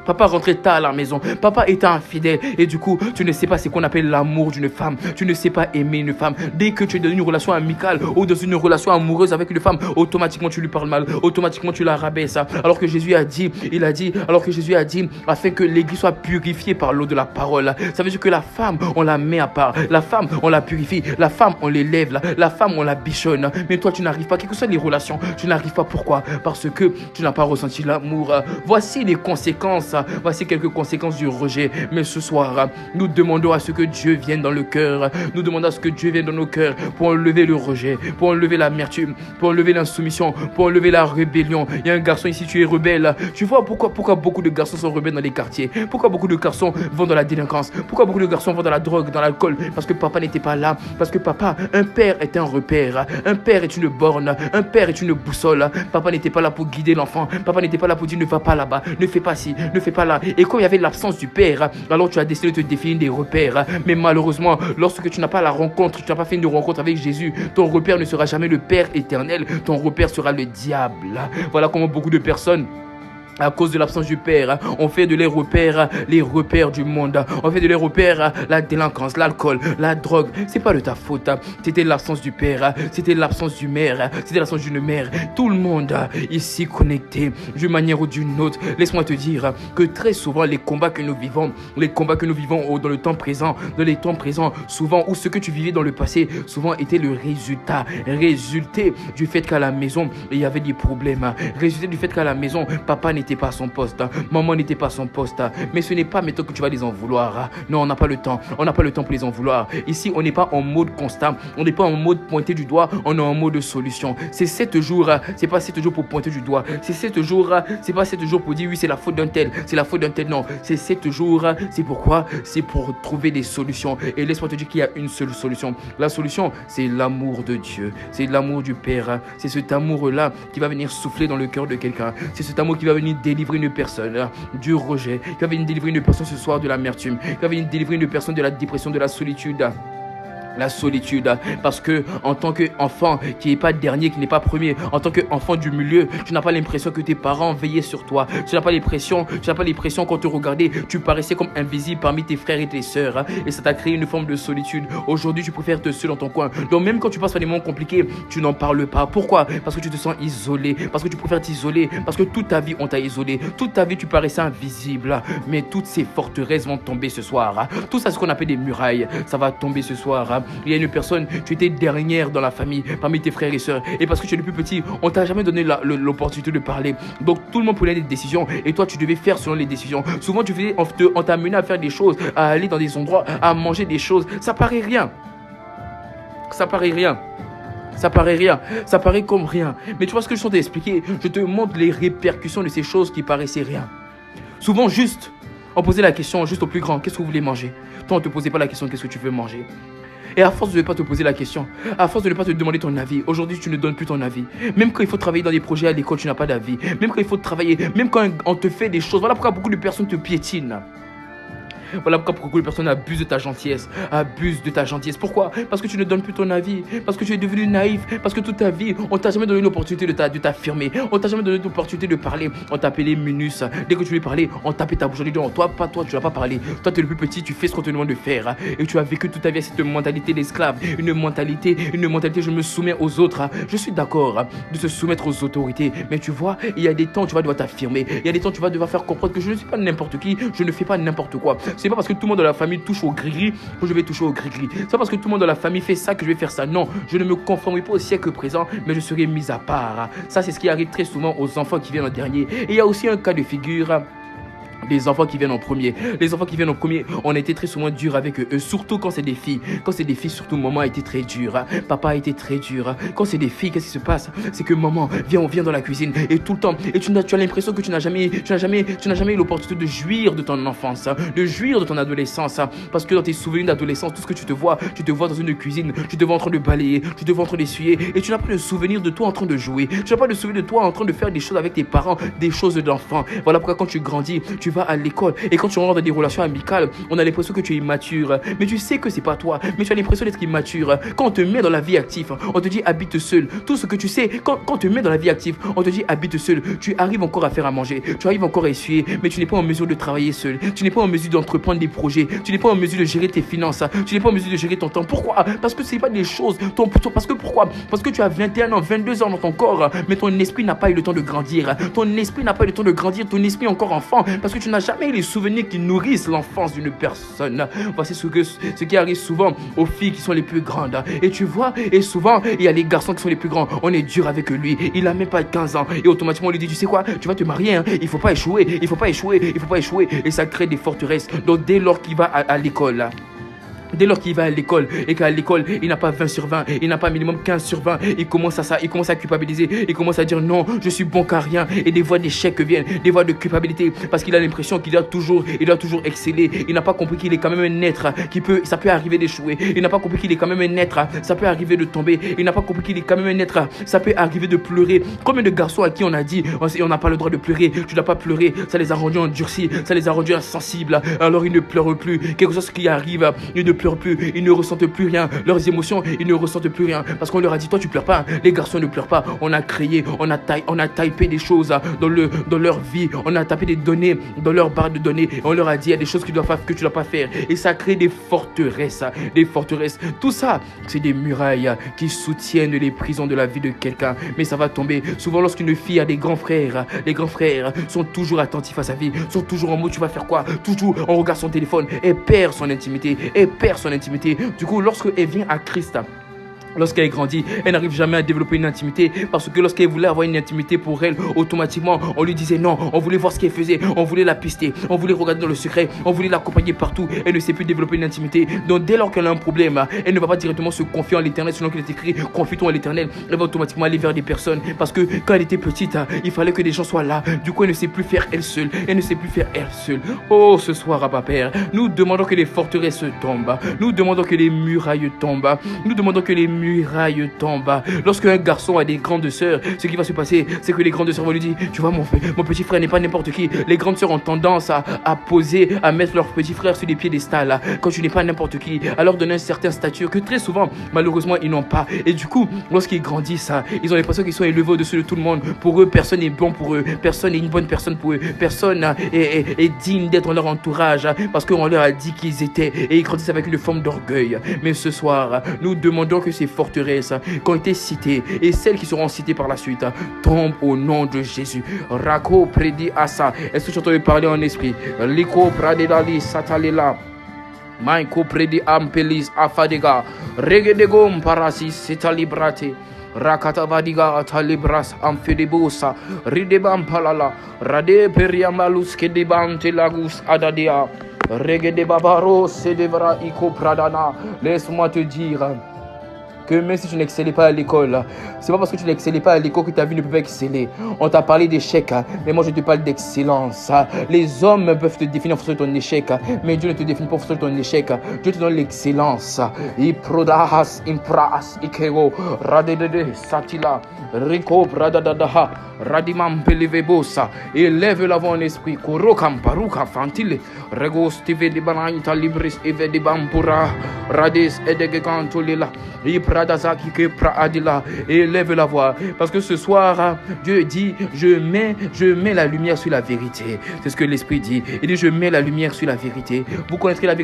Papa rentrait tard à la maison. Papa était infidèle. Et du coup, tu ne sais pas ce qu'on appelle l'amour d'une femme. Tu ne sais pas aimer une femme. Dès que tu es dans une relation amicale ou dans une relation amoureuse avec une femme, automatiquement tu lui parles mal. Automatiquement tu la rabaisses. Alors que Jésus a dit, afin que l'église soit purifiée par l'eau de la parole. Ça veut dire que la femme, on la met à part. La femme, on la purifie. La femme, on l'élève. La femme, on la bichonne. Mais toi, tu n'arrives pas. Quelles que soient les relations, tu n'arrives pas. Pourquoi? Parce que tu n'as pas ressenti l'amour. Voici les conséquences. Voici quelques conséquences du rejet. Mais ce soir, nous demandons à ce que Dieu vienne dans le cœur. Nous demandons à ce que Dieu vienne dans nos cœurs pour enlever le rejet, pour enlever l'amertume, pour enlever l'insoumission, pour enlever la rébellion. Il y a un garçon ici, tu es rebelle. Tu vois pourquoi beaucoup de garçons sont rebelles dans les quartiers? Pourquoi beaucoup de garçons vont dans la délinquance? Pourquoi beaucoup de garçons vont dans la drogue, dans l'alcool? Parce que papa n'était pas là. Parce que papa, un père est un repère. Un père est une borne. Un père est une boussole. Papa n'était pas là pour guider l'enfant. Papa n'était pas là pour dire ne va pas là-bas, ne fais pas ci, ne fais pas là. Et comme il y avait l'absence du père, alors tu as décidé de te définir des repères. Mais malheureusement, lorsque tu n'as pas la rencontre, tu n'as pas fait une rencontre avec Jésus, ton repère ne sera jamais le Père éternel, ton repère sera le diable. Voilà comment beaucoup de personnes, à cause de l'absence du père, on fait de les repères du monde. On fait de les repères la délinquance, l'alcool, la drogue. C'est pas de ta faute. C'était l'absence du père, c'était l'absence du mère, c'était l'absence d'une mère. Tout le monde ici connecté d'une manière ou d'une autre. Laisse-moi te dire que très souvent les combats que nous vivons dans le temps présent, souvent, ou ce que tu vivais dans le passé, souvent était le résulté du fait qu'à la maison il y avait des problèmes. Résulté du fait qu'à la maison papa n'était n'était pas à son poste, maman n'était pas à son poste. Mais ce n'est pas maintenant que tu vas les en vouloir. Non, on n'a pas le temps. On n'a pas le temps pour les en vouloir. Ici, on n'est pas en mode constant. On n'est pas en mode pointer du doigt. On est en mode solution. C'est 7 jours. C'est pas 7 jours pour pointer du doigt. C'est 7 jours. C'est pas 7 jours pour dire oui, c'est la faute d'un tel. C'est la faute d'un tel. Non, c'est 7 jours. C'est pourquoi? C'est pour trouver des solutions. Et laisse-moi te dire qu'il y a une seule solution. La solution, c'est l'amour de Dieu. C'est l'amour du Père. C'est cet amour-là qui va venir souffler dans le cœur de quelqu'un. C'est cet amour qui va venir délivrer une personne du rejet. Qui va venir délivrer une personne ce soir de l'amertume. Qui va venir délivrer une personne de la dépression, de la solitude. La solitude, parce que en tant qu'enfant qui n'est pas dernier, qui n'est pas premier, en tant qu'enfant du milieu, tu n'as pas l'impression que tes parents veillaient sur toi. Tu n'as pas l'impression quand te regardais, tu paraissais comme invisible parmi tes frères et tes sœurs, et ça t'a créé une forme de solitude. Aujourd'hui, tu préfères te seul dans ton coin. Donc même quand tu passes par des moments compliqués, tu n'en parles pas. Pourquoi? Parce que tu te sens isolé, parce que tu préfères t'isoler, parce que toute ta vie on t'a isolé, toute ta vie tu paraissais invisible. Mais toutes ces forteresses vont tomber ce soir. Tout ça, ce qu'on appelle des murailles, ça va tomber ce soir. Il y a une personne, tu étais dernière dans la famille, parmi tes frères et sœurs, et parce que tu es le plus petit, on t'a jamais donné l'opportunité de parler. Donc tout le monde prenait des décisions, et toi tu devais faire selon les décisions. Souvent on t'a amené à faire des choses, à aller dans des endroits, à manger des choses. Ça paraît rien. Ça paraît rien. Ça paraît rien, ça paraît comme rien. Mais tu vois ce que je suis en train d'expliquer? Je te montre les répercussions de ces choses qui paraissaient rien. Souvent juste, on posait la question juste au plus grand, qu'est-ce que vous voulez manger? Toi on ne te posait pas la question, qu'est-ce que tu veux manger? Et à force de ne pas te poser la question, à force de ne pas te demander ton avis, aujourd'hui tu ne donnes plus ton avis. Même quand il faut travailler dans des projets à l'école, tu n'as pas d'avis. Même quand il faut travailler, même quand on te fait des choses, voilà pourquoi beaucoup de personnes te piétinent. Voilà pourquoi beaucoup de personnes abusent de ta gentillesse. Pourquoi? Parce que tu ne donnes plus ton avis. Parce que tu es devenu naïf. Parce que toute ta vie, on t'a jamais donné l'opportunité de t'affirmer. On t'a jamais donné l'opportunité de parler. On t'appelait minus. Dès que tu voulais parler, on tapait ta bouche. On dit non, toi, tu n'as pas parlé. Toi, tu es le plus petit, tu fais ce qu'on te demande de faire. Et tu as vécu toute ta vie cette mentalité d'esclave. Une mentalité, je me soumets aux autres. Je suis d'accord de se soumettre aux autorités. Mais tu vois, il y a des temps où tu vas devoir t'affirmer. Il y a des temps où tu vas devoir faire comprendre que je ne suis pas n'importe qui. Je ne fais pas n'importe quoi. C'est pas parce que tout le monde dans la famille touche au gris-gris que je vais toucher au gris-gris. C'est pas parce que tout le monde dans la famille fait ça que je vais faire ça. Non, je ne me conformerai pas au siècle présent, mais je serai mis à part. Ça, c'est ce qui arrive très souvent aux enfants qui viennent en dernier. Et il y a aussi un cas de figure des enfants qui viennent en premier. Les enfants qui viennent en premier, on a été très souvent dur avec eux, surtout quand c'est des filles. Quand c'est des filles, surtout maman a été très dure. Papa a été très dur. Quand c'est des filles, qu'est-ce qui se passe? C'est que maman vient dans la cuisine et tout le temps. Et tu as l'impression que tu n'as jamais eu l'opportunité de jouir de ton enfance, de jouir de ton adolescence. Parce que dans tes souvenirs d'adolescence, tout ce que tu te vois dans une cuisine, tu te vois en train de balayer, tu te vois en train d'essuyer et tu n'as pas le souvenir de toi en train de jouer. Tu n'as pas le souvenir de toi en train de faire des choses avec tes parents, des choses d'enfant. Voilà pourquoi quand tu grandis, tu vas à l'école et quand tu rentres dans des relations amicales, on a l'impression que tu es immature, mais tu sais que c'est pas toi, mais tu as l'impression d'être immature. Quand on te met dans la vie active, on te dit habite seul. Tout ce que tu sais, quand on te met dans la vie active, on te dit habite seul. Tu arrives encore à faire à manger, tu arrives encore à essuyer, mais tu n'es pas en mesure de travailler seul. Tu n'es pas en mesure d'entreprendre des projets, tu n'es pas en mesure de gérer tes finances, tu n'es pas en mesure de gérer ton temps. Pourquoi? Parce que c'est pas des choses. Pourquoi? Parce que tu as 21 ans, 22 ans dans ton corps, mais ton esprit n'a pas eu le temps de grandir. Ton esprit n'a pas eu le temps de grandir, ton esprit est encore enfant, parce que tu n'as jamais eu les souvenirs qui nourrissent l'enfance d'une personne. Voici ce qui arrive souvent aux filles qui sont les plus grandes. Et tu vois, et souvent, il y a les garçons qui sont les plus grands. On est dur avec lui. Il n'a même pas 15 ans. Et automatiquement, on lui dit, tu sais quoi, tu vas te marier. Hein. Il ne faut pas échouer. Et ça crée des forteresses. Donc, dès lors qu'il va à l'école, et qu'à l'école, il n'a pas 20 sur 20, il n'a pas minimum 15 sur 20, il commence à culpabiliser, il commence à dire non, je suis bon qu'à rien, et des voix d'échec viennent, des voix de culpabilité, parce qu'il a l'impression qu'il doit toujours exceller. Il n'a pas compris qu'il est quand même un être ça peut arriver d'échouer. Il n'a pas compris qu'il est quand même un être, ça peut arriver de tomber. Il n'a pas compris qu'il est quand même un être, ça peut arriver de pleurer. Combien de garçons à qui on a dit, on n'a pas le droit de pleurer, tu ne dois pas pleurer, ça les a rendus endurcis, ça les a rendus insensibles, alors ils ne pleurent plus. Quelque chose qui arrive, ils ne pleurent plus, ils ne ressentent plus rien, leurs émotions, ils ne ressentent plus rien, parce qu'on leur a dit, toi tu pleures pas, les garçons ne pleurent pas. On a créé, on a typé des choses dans leur vie, on a tapé des données dans leur barre de données, et on leur a dit, il y a des choses que tu dois pas faire, et ça crée des forteresses. Tout ça, c'est des murailles qui soutiennent les prisons de la vie de quelqu'un, mais ça va tomber. Souvent lorsqu'une fille a des grands frères, les grands frères sont toujours attentifs à sa vie, sont toujours en mode, tu vas faire quoi, toujours on regarde son téléphone, et perd son intimité. Du coup, lorsqu'elle vient à Christ, Lorsqu'elle grandit, elle n'arrive jamais à développer une intimité parce que lorsqu'elle voulait avoir une intimité pour elle, automatiquement, on lui disait non, on voulait voir ce qu'elle faisait, on voulait la pister, on voulait regarder dans le secret, on voulait l'accompagner partout. Elle ne sait plus développer une intimité. Donc dès lors qu'elle a un problème, elle ne va pas directement se confier en l'Éternel, selon qu'il est écrit, confie-toi en l'Éternel. Elle va automatiquement aller vers des personnes parce que quand elle était petite, il fallait que des gens soient là. Du coup, elle ne sait plus faire elle seule. Elle ne sait plus faire elle seule. Oh, ce soir, Abba Père, nous demandons que les forteresses tombent. Nous demandons que les murailles tombent. Nous demandons que les murailles tombent. Lorsque un garçon a des grandes sœurs, ce qui va se passer, c'est que les grandes sœurs vont lui dire, tu vois, mon petit frère n'est pas n'importe qui. Les grandes sœurs ont tendance à poser, à mettre leur petit frère sur les piédestals. Quand tu n'es pas n'importe qui, à leur donner un certain stature que très souvent, malheureusement, ils n'ont pas. Et du coup, lorsqu'ils grandissent, ils ont l'impression qu'ils sont élevés au-dessus de tout le monde. Pour eux, personne n'est bon pour eux. Personne n'est une bonne personne pour eux. Personne est digne d'être dans leur entourage parce qu'on leur a dit qu'ils étaient. Et ils grandissent avec une forme d'orgueil. Mais ce soir, nous demandons que ces forteresses qui ont été citées et celles qui seront citées par la suite tombent au nom de Jésus. Rako prédit à ça. Est-ce que tu entends parler en esprit? Liko pradedali satalela. Maiko prédit ampelis afadega. Regedegom parasis setalibrate. Rakata vadiga atalibras amphidebosa. Ridebam palala. Rade periamalus kedebante lagus adadia. Regedebabaro sedevra iko pradana. Laisse-moi te dire que même si tu n'excellais pas à l'école, c'est pas parce que tu n'excellais pas à l'école que ta vie ne peut pas exceller. On t'a parlé d'échec, mais moi je te parle d'excellence. Les hommes peuvent te définir en fonction de ton échec, mais Dieu ne te définit pas en fonction de ton échec. Dieu te donne l'excellence. Iprodahas impraas ikego radedede satila rico pradadadaha radimam pelevebosa. Élève l'avant en esprit. Korokam paruka fantile regos tive di banaita libris eve di bampura rades edegegantolila. Élève la voix. Parce que ce soir, Dieu dit, je mets la lumière sur la vérité. C'est ce que l'Esprit dit. Il dit, je mets la lumière sur la vérité. Vous connaîtrez la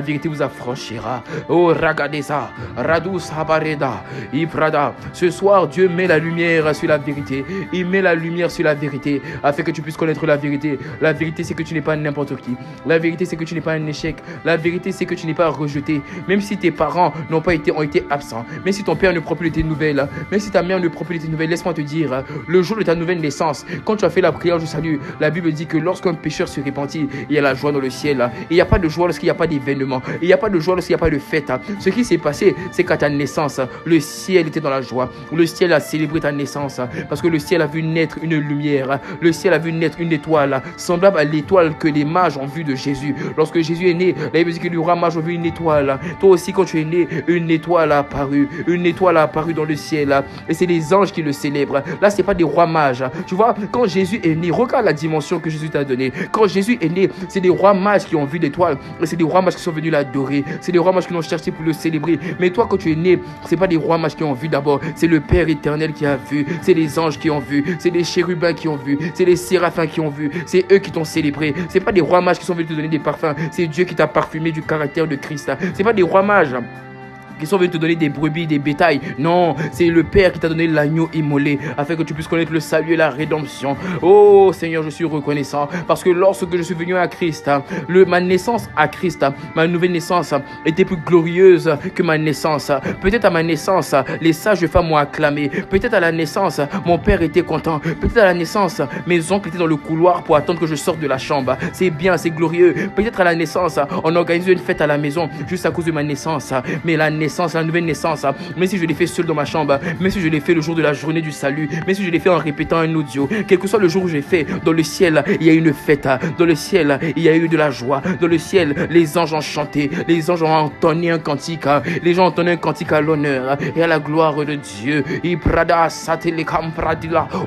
vérité vous affranchira. Oh, Ragadesa, Radus Habareda, Iprada. Ce soir, Dieu met la lumière sur la vérité. Il met la lumière sur la vérité afin que tu puisses connaître la vérité. La vérité, c'est que tu n'es pas n'importe qui. La vérité, c'est que tu n'es pas un échec. La vérité, c'est que tu n'es pas rejeté. Même si tes parents ont été absent, même si ton père ne prend plus de tes nouvelles, même si ta mère ne prend plus de tes nouvelles, laisse-moi te dire, le jour de ta nouvelle naissance, quand tu as fait la prière du salut, la Bible dit que lorsqu'un pécheur se repentit, il y a la joie dans le ciel. Il n'y a pas de joie lorsqu'il n'y a pas d'événement. Il n'y a pas de joie lorsqu'il n'y a pas de fête. Ce qui s'est passé, c'est qu'à ta naissance, le ciel était dans la joie. Le ciel a célébré ta naissance parce que le ciel a vu naître une lumière. Le ciel a vu naître une étoile semblable à l'étoile que les mages ont vue de Jésus. Lorsque Jésus est né, la Bible dit que les rois mages ont vu une étoile. Toi aussi, quand tu es né, une étoile a apparu dans le ciel, et c'est les anges qui le célèbrent. Là, c'est pas des rois mages. Tu vois, quand Jésus est né, regarde la dimension que Jésus t'a donnée. Quand Jésus est né, c'est des rois mages qui ont vu l'étoile, et c'est des rois mages qui sont venus l'adorer. C'est des rois mages qui l'ont cherché pour le célébrer. Mais toi, quand tu es né, c'est pas des rois mages qui ont vu d'abord, c'est le Père éternel qui a vu, c'est les anges qui ont vu, c'est les chérubins qui ont vu, c'est les séraphins qui ont vu, c'est eux qui t'ont célébré. C'est pas des rois mages qui sont venus te donner des parfums, c'est Dieu qui t'a parfumé du caractère de Christ. C'est pas des rois mages qui sont venus te donner des brebis, des bétails. Non, c'est le Père qui t'a donné l'agneau immolé afin que tu puisses connaître le salut et la rédemption. Oh Seigneur, je suis reconnaissant parce que lorsque je suis venu à Christ, ma naissance à Christ, ma nouvelle naissance était plus glorieuse que ma naissance. Peut-être à ma naissance, les sages femmes m'ont acclamé. Peut-être à la naissance, mon père était content. Peut-être à la naissance, mes oncles étaient dans le couloir pour attendre que je sorte de la chambre. C'est bien, c'est glorieux. Peut-être à la naissance, on organisait une fête à la maison juste à cause de ma naissance. Mais la nouvelle naissance, même si je l'ai fait seul dans ma chambre, même si je l'ai fait le jour de la journée du salut, même si je l'ai fait en répétant un audio, quel que soit le jour où j'ai fait, dans le ciel, il y a une fête, dans le ciel, il y a eu de la joie, dans le ciel, les anges ont chanté, les anges ont entonné un cantique, les gens ont entonné un cantique à l'honneur et à la gloire de Dieu.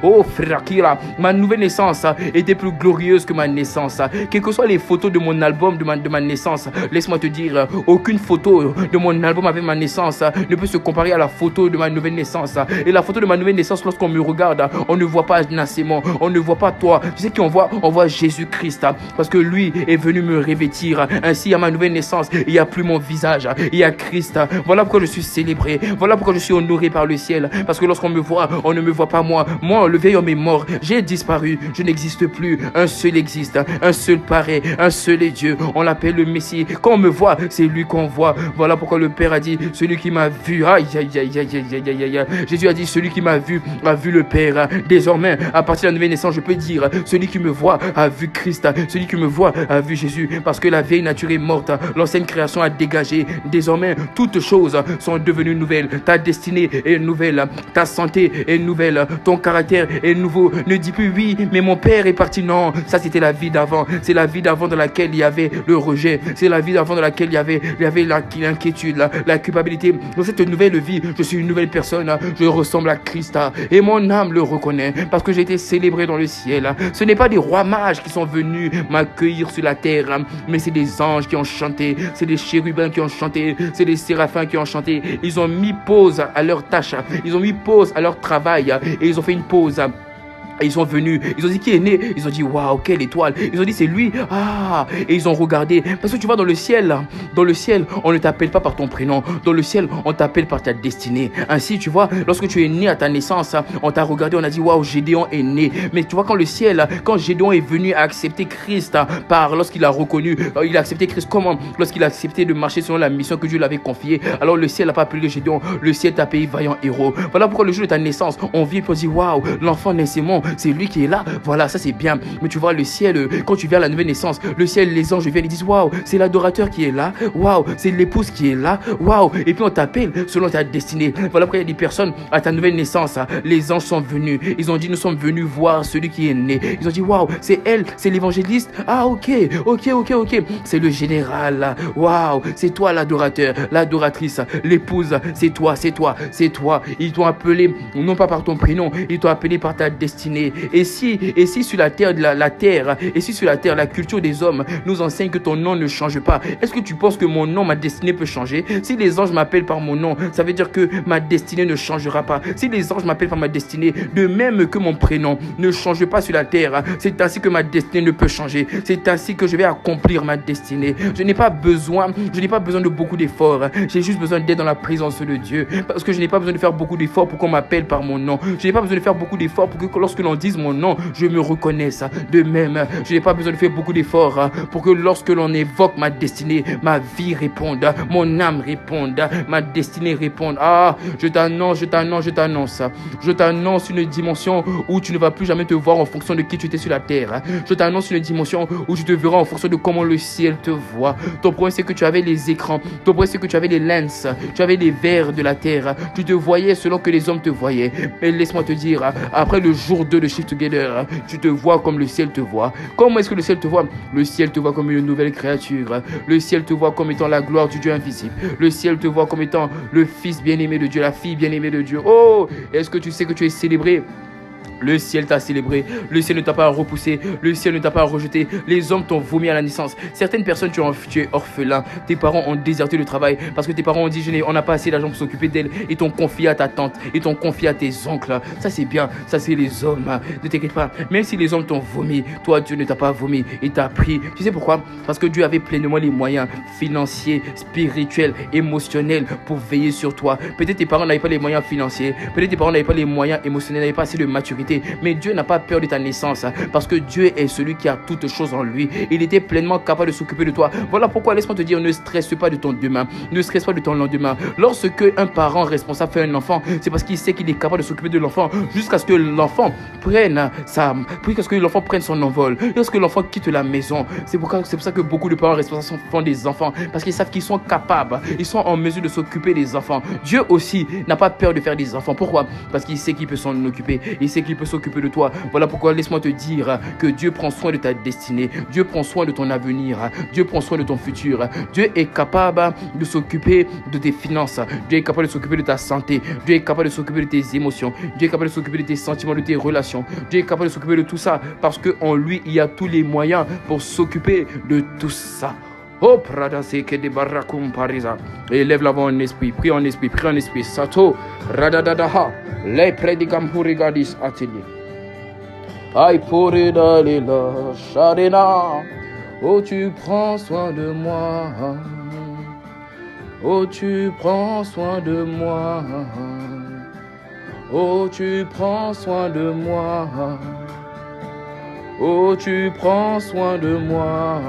Oh frère, ma nouvelle naissance était plus glorieuse que ma naissance. Quelles que soient les photos de mon album de ma naissance, laisse-moi te dire, aucune photo de mon album avec ma naissance ne peut se comparer à la photo de ma nouvelle naissance. Et la photo de ma nouvelle naissance, lorsqu'on me regarde, on ne voit pas Nassimo, on ne voit pas toi. Tu sais qui on voit Jésus-Christ, parce que lui est venu me revêtir. Ainsi, à ma nouvelle naissance, il n'y a plus mon visage, il y a Christ. Voilà pourquoi je suis célébré, voilà pourquoi je suis honoré par le ciel, parce que lorsqu'on me voit, on ne me voit pas moi. Moi, le vieil homme est mort, j'ai disparu, je n'existe plus. Un seul existe, un seul paraît, un seul est Dieu. On l'appelle le Messie. Quand on me voit, c'est lui qu'on voit. Voilà pourquoi le Père a dit, celui qui m'a vu. Aïe, aïe, aïe, aïe, aïe, aïe, aïe, aïe. Jésus a dit, celui qui m'a vu a vu le Père. Désormais, à partir de la nouvelle naissance, je peux dire, celui qui me voit a vu Christ. Celui qui me voit a vu Jésus. Parce que la vieille nature est morte. L'ancienne création a dégagé. Désormais, toutes choses sont devenues nouvelles. Ta destinée est nouvelle. Ta santé est nouvelle. Ton caractère est nouveau. Ne dis plus oui, mais mon père est parti. Non, ça c'était la vie d'avant. C'est la vie d'avant dans laquelle il y avait le rejet. C'est la vie d'avant dans laquelle il y avait l'inquiétude, la culpabilité. Dans cette nouvelle vie, je suis une nouvelle personne. Je ressemble à Christ. Et mon âme le reconnaît parce que j'ai été célébré dans le ciel. Ce n'est pas des rois mages qui sont venus m'accueillir sur la terre, mais c'est des anges qui ont chanté. C'est des chérubins qui ont chanté. C'est des séraphins qui ont chanté. Ils ont mis pause à leur tâche. Ils ont mis pause à leur travail. Et ils ont fait une pause. Et ils sont venus, ils ont dit qui est né, ils ont dit waouh, quelle étoile, ils ont dit c'est lui, ah, et ils ont regardé, parce que tu vois dans le ciel, on ne t'appelle pas par ton prénom, dans le ciel, on t'appelle par ta destinée. Ainsi, tu vois, lorsque tu es né à ta naissance, on t'a regardé, on a dit waouh, Gédéon est né. Mais tu vois, quand Gédéon est venu accepter Christ, lorsqu'il a reconnu, il a accepté Christ, comment? Lorsqu'il a accepté de marcher selon la mission que Dieu l'avait confiée, alors le ciel n'a pas appelé Gédéon, le ciel t'a appelé vaillant héros. Voilà pourquoi le jour de ta naissance, on vient et on dit waouh, l'enfant naît, c'est mon. C'est lui qui est là, voilà, ça c'est bien. Mais tu vois, le ciel, quand tu viens à la nouvelle naissance, le ciel, les anges viennent, ils disent waouh, c'est l'adorateur qui est là, waouh, c'est l'épouse qui est là, waouh, et puis on t'appelle selon ta destinée. Voilà pourquoi il y a des personnes à ta nouvelle naissance, les anges sont venus, ils ont dit nous sommes venus voir celui qui est né. Ils ont dit waouh, c'est elle, c'est l'évangéliste, ah ok, c'est le général, waouh, c'est toi l'adorateur, l'adoratrice, l'épouse, c'est toi. Ils t'ont appelé non pas par ton prénom, ils t'ont appelé par ta destinée. Et si sur la terre, la culture des hommes nous enseigne que ton nom ne change pas, est-ce que tu penses que mon nom, ma destinée peut changer? Si les anges m'appellent par mon nom, ça veut dire que ma destinée ne changera pas. Si les anges m'appellent par ma destinée, de même que mon prénom ne change pas sur la terre, c'est ainsi que ma destinée ne peut changer. C'est ainsi que je vais accomplir ma destinée. Je n'ai pas besoin de beaucoup d'efforts. J'ai juste besoin d'être dans la présence de Dieu. Parce que je n'ai pas besoin de faire beaucoup d'efforts pour qu'on m'appelle par mon nom. Je n'ai pas besoin de faire beaucoup d'efforts pour que lorsque l'on dise mon nom, je me reconnaisse. De même, je n'ai pas besoin de faire beaucoup d'efforts pour que lorsque l'on évoque ma destinée, ma vie réponde, mon âme réponde, ma destinée réponde. Ah, je t'annonce une dimension où tu ne vas plus jamais te voir en fonction de qui tu étais sur la terre. Je t'annonce une dimension où tu te verras en fonction de comment le ciel te voit. Ton problème, c'est que tu avais les écrans. Ton problème, c'est que tu avais les lenses. Tu avais les verres de la terre. Tu te voyais selon que les hommes te voyaient. Mais laisse-moi te dire, après le jour 2 de Shift Together, tu te vois comme le ciel te voit. Comment est-ce que le ciel te voit? Le ciel te voit comme une nouvelle créature. Le ciel te voit comme étant la gloire du Dieu invisible. Le ciel te voit comme étant le fils bien-aimé de Dieu, la fille bien-aimée de Dieu. Oh, est-ce que tu sais que tu es célébré? Le ciel t'a célébré, le ciel ne t'a pas repoussé, le ciel ne t'a pas rejeté, les hommes t'ont vomi à la naissance. Certaines personnes, tu es orphelin, tes parents ont déserté le travail parce que tes parents ont dit on n'a pas assez d'argent pour s'occuper d'elle. Ils t'ont confié à ta tante, ils t'ont confié à tes oncles. Ça c'est bien, ça c'est les hommes, ne t'inquiète pas. Même si les hommes t'ont vomi, toi Dieu ne t'a pas vomi, il t'a pris. Tu sais pourquoi? Parce que Dieu avait pleinement les moyens financiers, spirituels, émotionnels pour veiller sur toi. Peut-être tes parents n'avaient pas les moyens financiers, peut-être tes parents n'avaient pas les moyens émotionnels, n'avaient pas assez de maturité. Mais Dieu n'a pas peur de ta naissance parce que Dieu est celui qui a toutes choses en lui. Il était pleinement capable de s'occuper de toi. Voilà pourquoi laisse-moi te dire, ne stresse pas de ton demain, ne stresse pas de ton lendemain. Lorsque un parent responsable fait un enfant, c'est parce qu'il sait qu'il est capable de s'occuper de l'enfant jusqu'à ce que l'enfant prenne son envol, lorsque l'enfant quitte la maison. C'est pour ça que beaucoup de parents responsables font des enfants, parce qu'ils savent qu'ils sont capables, ils sont en mesure de s'occuper des enfants. Dieu aussi n'a pas peur de faire des enfants. Pourquoi? Parce qu'il sait qu'il peut s'en occuper, il sait qu'il peut s'occuper de toi. Voilà pourquoi laisse-moi te dire que Dieu prend soin de ta destinée, Dieu prend soin de ton avenir, Dieu prend soin de ton futur. Dieu est capable de s'occuper de tes finances, Dieu est capable de s'occuper de ta santé, Dieu est capable de s'occuper de tes émotions, Dieu est capable de s'occuper de tes sentiments, de tes relations. Dieu est capable de s'occuper de tout ça parce qu'en lui il y a tous les moyens pour s'occuper de tout ça. Oh, Prada, c'est que des barakum parisa. Élève l'avant en esprit, prie en esprit, prie en esprit. Sato, radadadaha, les prédicam hurigadis atelier. Aïe, pour d'aller là, Sharena. Oh, tu prends soin de moi. Oh, tu prends soin de moi. Oh, tu prends soin de moi. Oh, tu prends soin de moi.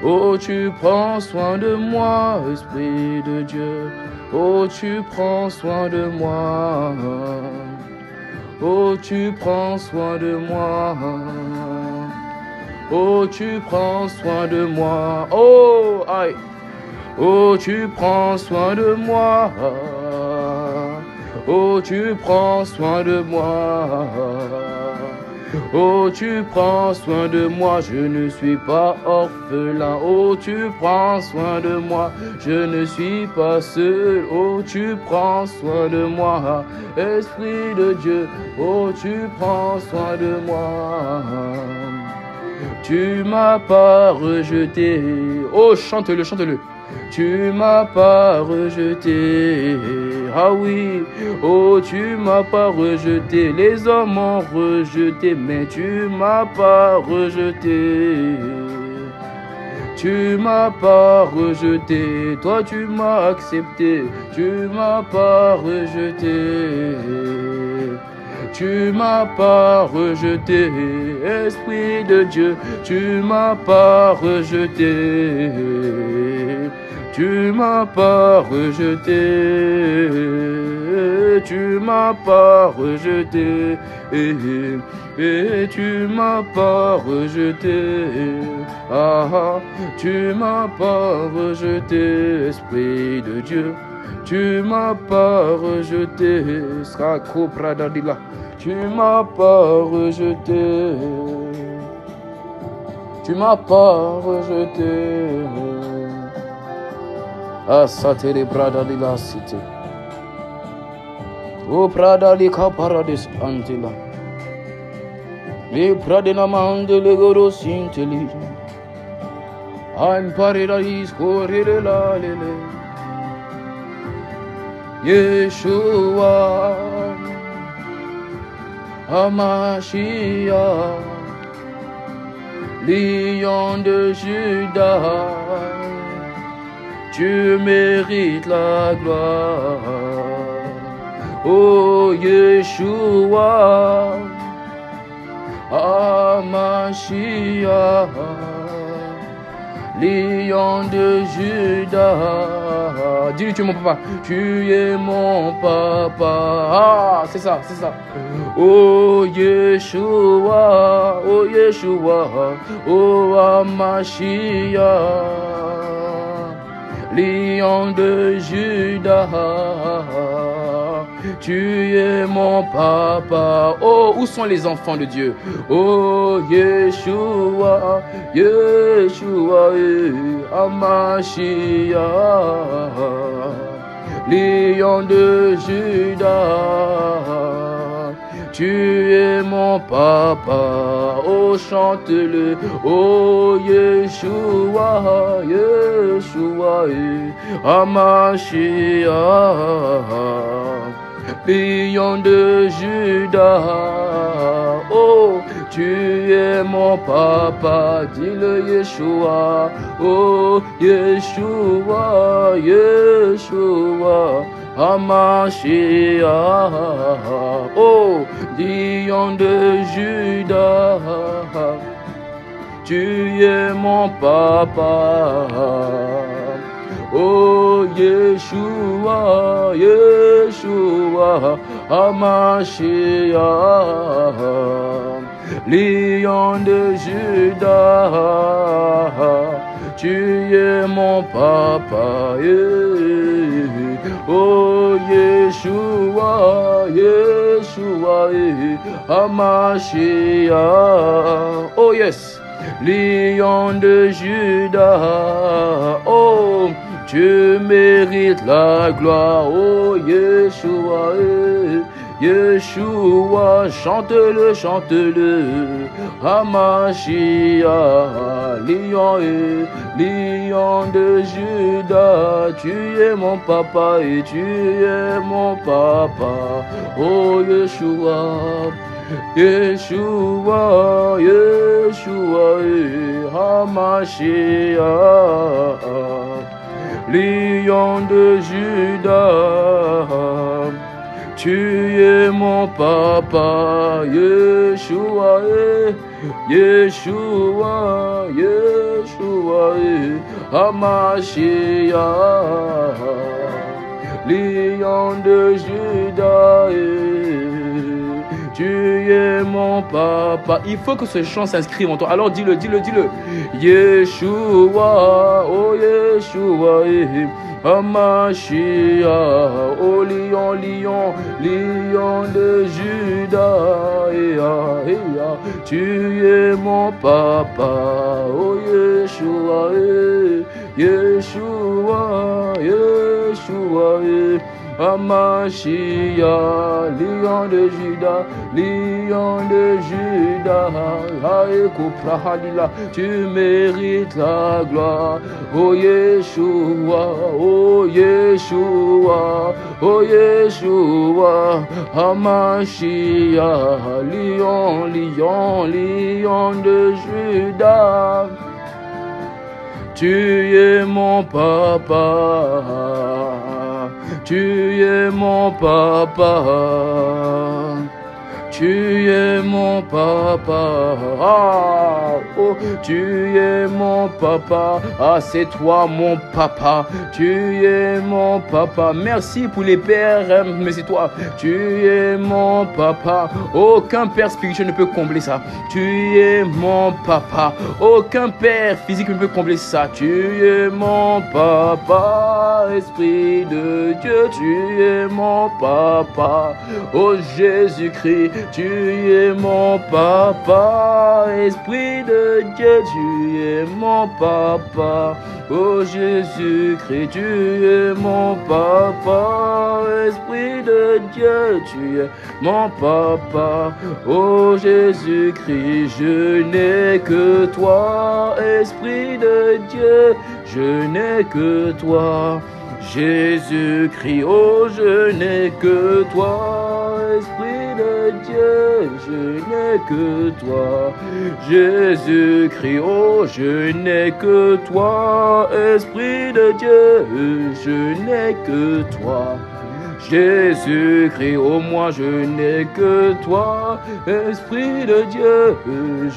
Oh, tu prends soin de moi, Esprit de Dieu. Oh, tu prends soin de moi. Oh, tu prends soin de moi. Oh, tu prends soin de moi. Oh, aïe. Oh, tu prends soin de moi. Oh, tu prends soin de moi. Oh, tu prends soin de moi, je ne suis pas orphelin. Oh, tu prends soin de moi, je ne suis pas seul. Oh, tu prends soin de moi, Esprit de Dieu. Oh, tu prends soin de moi. Tu m'as pas rejeté. Oh, chante-le, chante-le. Tu m'as pas rejeté. Ah oui, oh, tu m'as pas rejeté. Les hommes m'ont rejeté, mais tu m'as pas rejeté. Tu m'as pas rejeté. Toi, tu m'as accepté. Tu m'as pas rejeté. Tu m'as pas rejeté, Esprit de Dieu, tu m'as pas rejeté. Tu m'as pas rejeté, tu m'as pas rejeté, et tu m'as pas rejeté. Ah, tu m'as pas rejeté, Esprit de Dieu. Tu m'as pas rejeté, Srako Pradadila. Tu m'as pas rejeté. Tu m'as pas rejeté. Ah, Satere Pradadila Cité. O Pradalika Paradis Antila. Me Pradina Mandele Goro Sinteli. I'm Paradise Corridela Lele. Yeshua, Hamashiach, Lion de Juda, tu mérites la gloire. Oh Yeshua, Hamashiach, Lion de Juda. Dis-lui, tu es mon papa. Tu es mon papa. Ah, c'est ça, c'est ça. Oh Yeshua, oh Yeshua, oh Hamashiach, Lion de Juda. Tu es mon papa. Oh, où sont les enfants de Dieu? Oh, Yeshua, Yeshua, Hamashiach, Lion de Juda. Tu es mon papa. Oh, chante-le. Oh, Yeshua, Yeshua, Hamashiach, Lion de Juda. Oh, tu es mon papa, dis-le Yeshua. Oh, Yeshua, Yeshua, Hamashiach. Oh, Lion de Juda. Tu es mon papa. Oh Yeshua, Yeshua, Hamashiach, Lion de Juda. Tu es mon papa. Oh Yeshua, Yeshua, Hamashiach. Oh yes, Lion de Juda. Oh, tu mérites la gloire, oh Yeshua, Yeshua, chante-le, chante-le, Hamashiach, Lion de Juda, tu es mon papa et tu es mon papa, oh Yeshua, Yeshua, Yeshua, Hamashiach, Lion de Juda, tu es mon papa, Yeshua, Yeshua, Yeshua, Hamashiach, Lion de Juda, tu es mon papa. Il faut que ce chant s'inscrive en toi. Alors dis-le, dis-le, dis-le. Yeshua, oh Yeshua, Hamashiach, oh lion, lion, lion de Juda, tu es mon papa, oh Yeshua, Yeshua, Yeshua, Hamashiach, lion de Juda, lion de Juda, tu mérites la gloire, oh Yeshua, oh Yeshua, oh Yeshua, Hamashiach, lion, lion, lion de Juda, tu es mon papa. Tu es mon papa, tu es mon papa, ah, oh, tu es mon papa, ah, c'est toi mon papa, tu es mon papa, merci pour les pères, mais c'est toi, tu es mon papa, aucun père spirituel ne peut combler ça, tu es mon papa, aucun père physique ne peut combler ça, tu es mon papa, Esprit de Dieu, tu es mon papa, oh Jésus-Christ, tu es mon papa, Esprit de Dieu, tu es mon papa, oh Jésus-Christ, tu es mon papa, Esprit de Dieu, tu es mon papa, oh Jésus-Christ, je n'ai que toi, Esprit de Dieu, je n'ai que toi. Jésus-Christ, oh je n'ai que toi, Esprit de Dieu, je n'ai que toi. Jésus-Christ, oh je n'ai que toi, Esprit de Dieu, je n'ai que toi. Jésus-Christ, oh moi je n'ai que toi, Esprit de Dieu,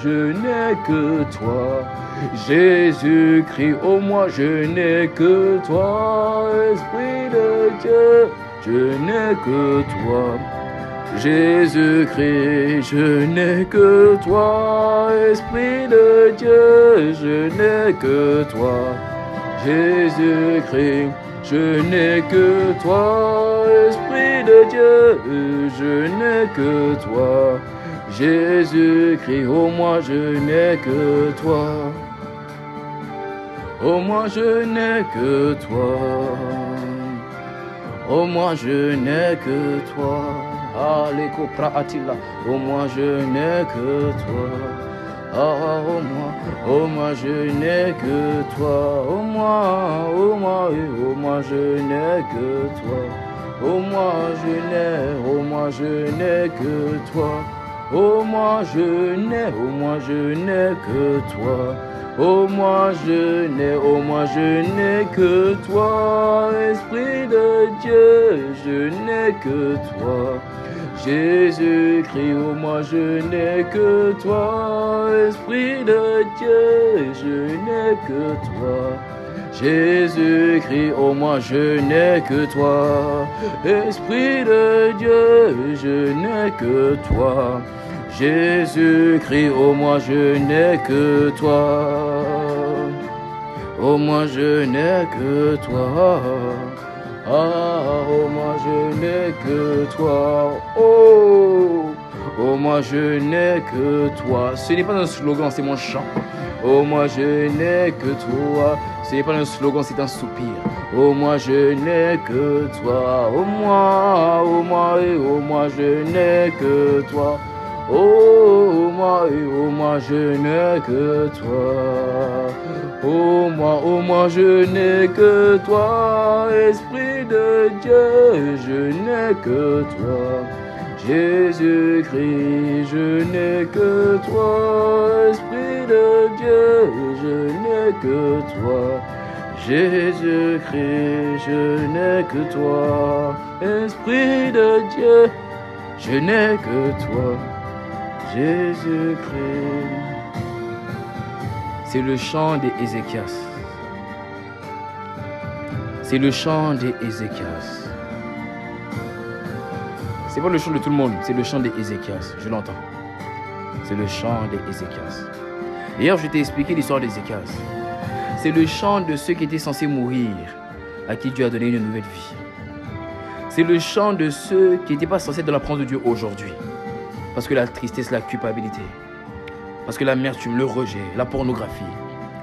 je n'ai que toi. Jésus-Christ, oh moi je n'ai que toi, Esprit de Dieu, je n'ai que toi. Jésus-Christ, je n'ai que toi, Esprit de Dieu, je n'ai que toi. Jésus-Christ, je n'ai que toi, Esprit de Dieu, je n'ai que toi. Jésus-Christ, oh moi je n'ai que toi. Oh moi je n'ai que toi. Oh moi je n'ai que toi. Allez, Atila. Oh moi je n'ai que toi. Ah, oh moi je n'ai que toi. Oh moi je n'ai que toi. Oh moi je n'ai que toi. Oh moi je n'ai que toi. Oh moi je n'ai que toi, Esprit de Dieu, je n'ai que toi. Jésus-Christ, oh moi je n'ai que toi, Esprit de Dieu, je n'ai que toi. Jésus-Christ, oh moi je n'ai que toi, Esprit de Dieu, je n'ai que toi. Jésus-Christ, oh moi je n'ai que toi. Oh moi je n'ai que toi. Ah, oh moi je n'ai que toi. Oh, oh moi je n'ai que toi. Ce n'est pas un slogan, c'est mon chant. Oh moi je n'ai que toi. Ce n'est pas un slogan, c'est un soupir. Oh moi je n'ai que toi. Oh moi je n'ai que toi. Oh moi je n'ai que toi. Oh moi je n'ai que toi. Esprit de Dieu, je n'ai que toi. Jésus-Christ, je n'ai que toi. Esprit de Dieu, je n'ai que toi. Jésus-Christ, je n'ai que toi. Esprit de Dieu, je n'ai que toi. Jésus-Christ. C'est le chant des Ézéchias. C'est le chant des Ézéchias. C'est pas le chant de tout le monde, c'est le chant des Ézéchias. Je l'entends. C'est le chant des Ézéchias. D'ailleurs, je t'ai expliqué l'histoire d'Ézéchias. C'est le chant de ceux qui étaient censés mourir, à qui Dieu a donné une nouvelle vie. C'est le chant de ceux qui n'étaient pas censés être dans la présence de Dieu aujourd'hui. Parce que la tristesse, la culpabilité, parce que l'amertume, le rejet, la pornographie,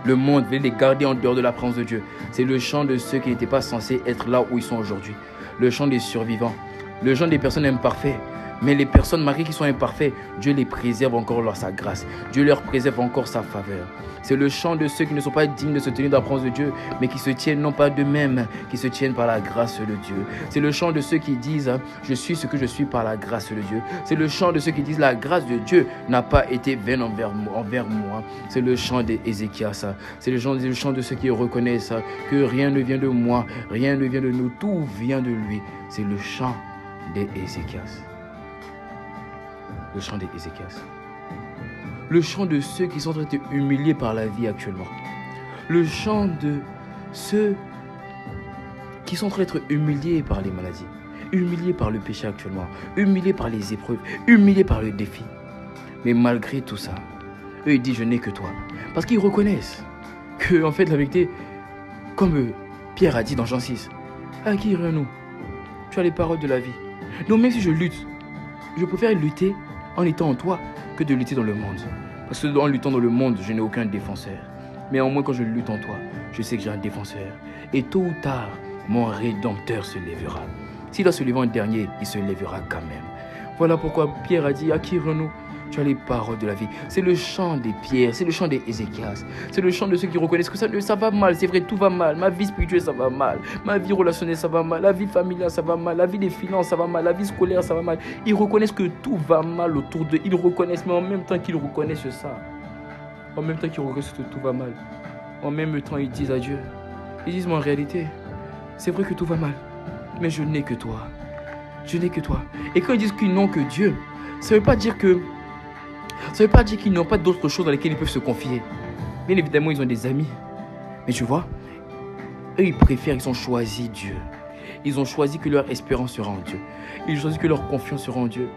le monde veut les garder en dehors de la présence de Dieu. C'est le chant de ceux qui n'étaient pas censés être là où ils sont aujourd'hui. Le chant des survivants, le chant des personnes imparfaites. Mais les personnes mariées qui sont imparfaites, Dieu les préserve encore par sa grâce. Dieu leur préserve encore sa faveur. C'est le chant de ceux qui ne sont pas dignes de se tenir dans la présence de Dieu, mais qui se tiennent non pas d'eux-mêmes, qui se tiennent par la grâce de Dieu. C'est le chant de ceux qui disent « Je suis ce que je suis par la grâce de Dieu ». C'est le chant de ceux qui disent « La grâce de Dieu n'a pas été vaine envers moi ». C'est le chant des Ézéchias. C'est le chant de ceux qui reconnaissent que rien ne vient de moi, rien ne vient de nous, tout vient de lui. C'est le chant des Ézéchias. Le chant des Ézéchias. Le chant de ceux qui sont en train d'être humiliés par la vie actuellement. Le chant de ceux qui sont en train d'être humiliés par les maladies, humiliés par le péché actuellement, humiliés par les épreuves, humiliés par le défi. Mais malgré tout ça, eux ils disent je n'ai que toi. Parce qu'ils reconnaissent que en fait la vérité, comme Pierre a dit dans Jean 6, à qui irons-nous? Tu as les paroles de la vie. Donc même si je lutte, je préfère lutter en étant en toi que de lutter dans le monde. Parce que en luttant dans le monde, je n'ai aucun défenseur. Mais au moins quand je lutte en toi, je sais que j'ai un défenseur. Et tôt ou tard, mon Rédempteur se lèvera. S'il doit se lever en dernier, il se lèvera quand même. Voilà pourquoi Pierre a dit, à qui irons-nous? Tu as les paroles de la vie. C'est le chant des pierres, c'est le chant des Ézéchias. C'est le chant de ceux qui reconnaissent que ça va mal. C'est vrai, tout va mal. Ma vie spirituelle, ça va mal. Ma vie relationnelle, ça va mal. La vie familiale, ça va mal. La vie des finances, ça va mal. La vie scolaire, ça va mal. Ils reconnaissent que tout va mal autour d'eux. Ils reconnaissent, mais en même temps qu'ils reconnaissent ça, en même temps qu'ils reconnaissent que tout va mal, en même temps ils disent à Dieu, ils disent, mais en réalité, c'est vrai que tout va mal, mais je n'ai que toi. Je n'ai que toi. Et quand ils disent qu'ils n'ont que Dieu, ça ne veut pas dire qu'ils n'ont pas d'autres choses dans lesquelles ils peuvent se confier. Bien évidemment, ils ont des amis. Mais tu vois, eux, ils ont choisi Dieu. Ils ont choisi que leur espérance sera en Dieu. Ils ont choisi que leur confiance sera en Dieu.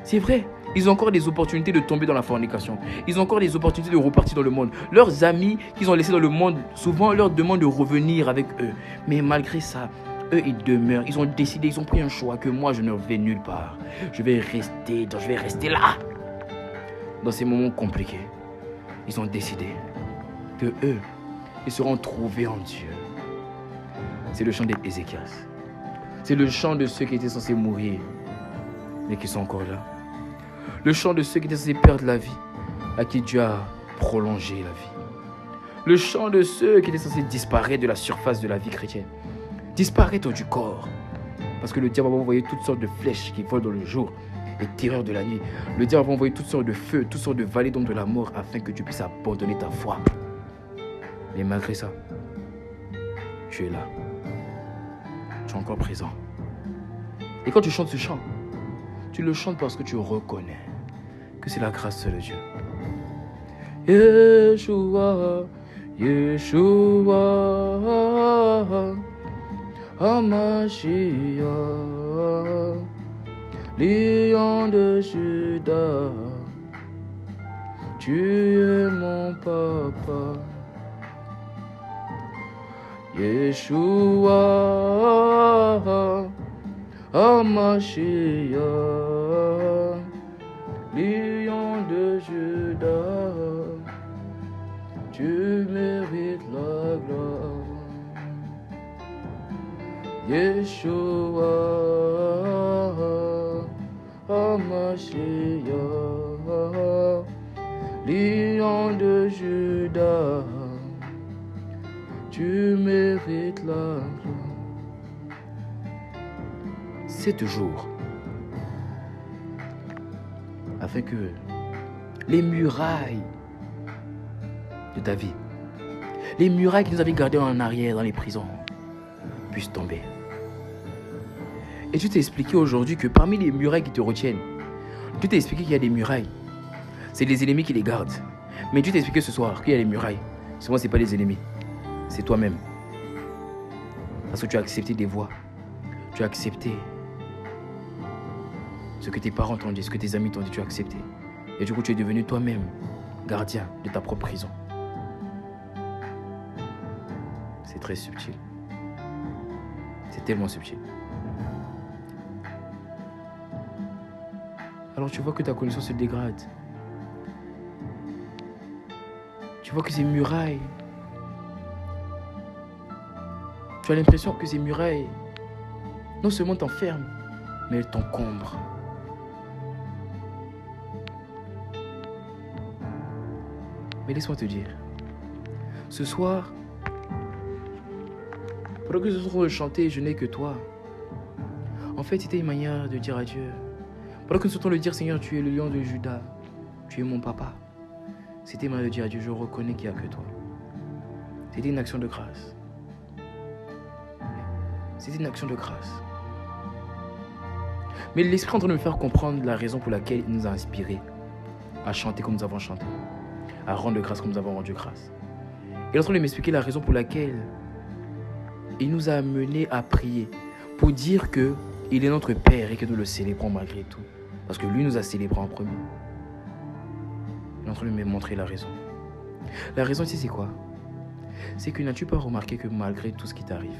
C'est vrai, ils ont encore des opportunités de tomber dans la fornication. Ils ont encore des opportunités de repartir dans le monde. Leurs amis qu'ils ont laissés dans le monde, souvent leur demandent de revenir avec eux. Mais malgré ça, eux, ils demeurent. Ils ont décidé, ils ont pris un choix que moi, je ne vais nulle part. Je vais rester là. Dans ces moments compliqués, ils ont décidé que eux, ils seront trouvés en Dieu. C'est le chant des Ézéchias. C'est le chant de ceux qui étaient censés mourir, mais qui sont encore là. Le chant de ceux qui étaient censés perdre la vie, à qui Dieu a prolongé la vie. Le chant de ceux qui étaient censés disparaître de la surface de la vie chrétienne. Disparaître du corps. Parce que le diable va envoyer toutes sortes de flèches qui volent dans le jour. Les terreurs de la nuit. Le diable va envoyer toutes sortes de feux, toutes sortes de vallées d'ombre de la mort afin que tu puisses abandonner ta foi. Mais malgré ça, tu es là. Tu es encore présent. Et quand tu chantes ce chant, tu le chantes parce que tu reconnais que c'est la grâce de Dieu. Yeshua, Yeshua, Hamashiach, Lion de Juda, tu es mon papa. Yeshua, Hamashiach, Lion de Juda, tu mérites la gloire. Yeshua, Hamashiach, Lion de Juda, tu mérites la gloire. 7 jours, afin que les murailles de ta vie, les murailles qui nous avaient gardés en arrière dans les prisons, puissent tomber. Et je t'ai expliqué aujourd'hui que parmi les murailles qui te retiennent, je t'ai expliqué qu'il y a des murailles C'est les ennemis qui les gardent. Mais Dieu t'a expliqué ce soir qu'il y a les murailles. Souvent, ce n'est pas les ennemis. C'est toi-même. Parce que tu as accepté des voix. Tu as accepté ce que tes parents t'ont dit, ce que tes amis t'ont dit, tu as accepté. Et du coup, tu es devenu toi-même gardien de ta propre prison. C'est très subtil. C'est tellement subtil. Alors tu vois que ta connaissance se dégrade. Tu vois que ces murailles, tu as l'impression que ces murailles non seulement t'enferment, mais elles t'encombrent. Mais laisse-moi te dire, ce soir, pendant que nous sommes en train de chanter, je n'ai que toi. En fait, c'était une manière de dire adieu. Pendant que nous sommes en train de dire, Seigneur, tu es le lion de Juda, tu es mon papa. C'était une manière de dire adieu, je reconnais qu'il n'y a que toi. C'était une action de grâce. C'était une action de grâce. Mais l'Esprit est en train de me faire comprendre la raison pour laquelle il nous a inspirés à chanter comme nous avons chanté, à rendre grâce comme nous avons rendu grâce. Il est en train de m'expliquer la raison pour laquelle il nous a amenés à prier, pour dire qu'il est notre Père et que nous le célébrons malgré tout. Parce que lui nous a célébrés en premier. Il est en train de me montrer la raison. La raison ici, c'est quoi? C'est que n'as-tu pas remarqué que malgré tout ce qui t'arrive,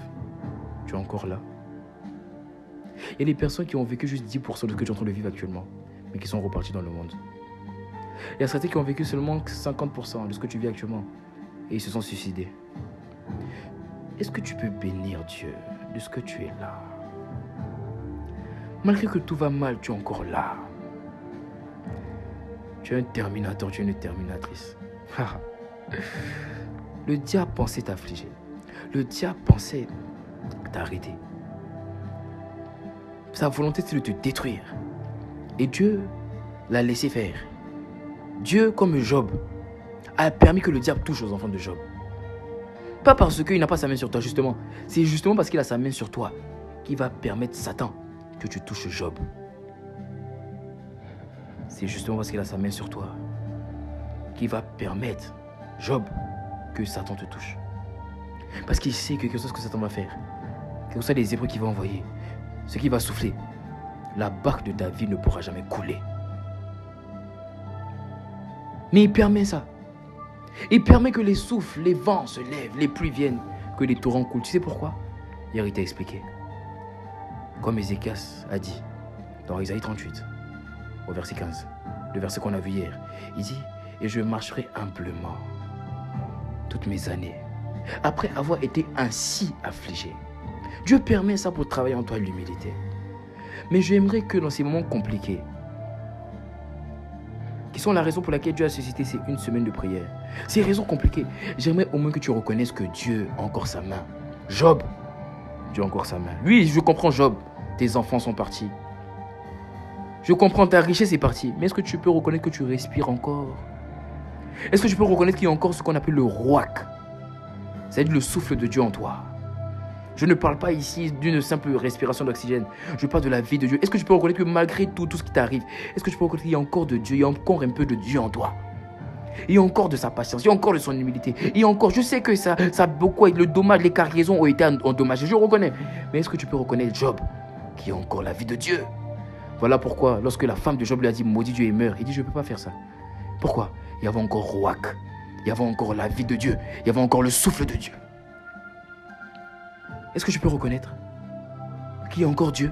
tu es encore là? Il y a des personnes qui ont vécu juste 10% de ce que tu es en train de vivre actuellement, mais qui sont reparties dans le monde. Il y a certains qui ont vécu seulement 50% de ce que tu vis actuellement, et ils se sont suicidés. Est-ce que tu peux bénir Dieu de ce que tu es là? Malgré que tout va mal, tu es encore là. Tu es un terminateur, tu es une terminatrice. Le diable pensait t'affliger. Le diable pensait t'arrêter. Sa volonté, c'est de te détruire. Et Dieu l'a laissé faire. Dieu, comme Job, a permis que le diable touche aux enfants de Job. Pas parce qu'il n'a pas sa main sur toi, justement. C'est justement parce qu'il a sa main sur toi qu'il va permettre Satan que tu touches Job. C'est justement parce qu'il a sa main sur toi qu'il va permettre Job que Satan te touche. Parce qu'il sait que quelque chose que Satan va faire, que ce soit les épreuves qu'il va envoyer, ce qu'il va souffler, la barque de David ne pourra jamais couler. Mais il permet ça. Il permet que les souffles, les vents se lèvent, les pluies viennent, que les torrents coulent. Tu sais pourquoi? Hier, il t'a expliqué. Comme Ézéchias a dit dans Isaïe 38, au verset 15, le verset qu'on a vu hier. Il dit, et je marcherai humblement toutes mes années, après avoir été ainsi affligé. Dieu permet ça pour travailler en toi l'humilité. Mais j'aimerais que dans ces moments compliqués, qui sont la raison pour laquelle Dieu a suscité ces une semaine de prière, ces raisons compliquées, j'aimerais au moins que tu reconnaisses que Dieu a encore sa main. Job, Dieu a encore sa main. Oui, je comprends Job, tes enfants sont partis. Je comprends, ta richesse est partie. Mais est-ce que tu peux reconnaître que tu respires encore? Est-ce que tu peux reconnaître qu'il y a encore ce qu'on appelle le rouac? C'est-à-dire le souffle de Dieu en toi. Je ne parle pas ici d'une simple respiration d'oxygène. Je parle de la vie de Dieu. Est-ce que tu peux reconnaître que malgré tout ce qui t'arrive, est-ce que tu peux reconnaître qu'il y a encore de Dieu, il y a encore un peu de Dieu en toi? Il y a encore de sa patience, il y a encore de son humilité. Il y a encore, je sais que ça beaucoup, le dommage, les cargaisons ont été endommagées, je reconnais. Mais est-ce que tu peux reconnaître Job, qui a encore la vie de Dieu? Voilà pourquoi, lorsque la femme de Job lui a dit, maudit Dieu et meurt, il dit, je ne peux pas faire ça. Pourquoi? Il y avait encore Rouac, il y avait encore la vie de Dieu, il y avait encore le souffle de Dieu. Est-ce que tu peux reconnaître qu'il y a encore Dieu?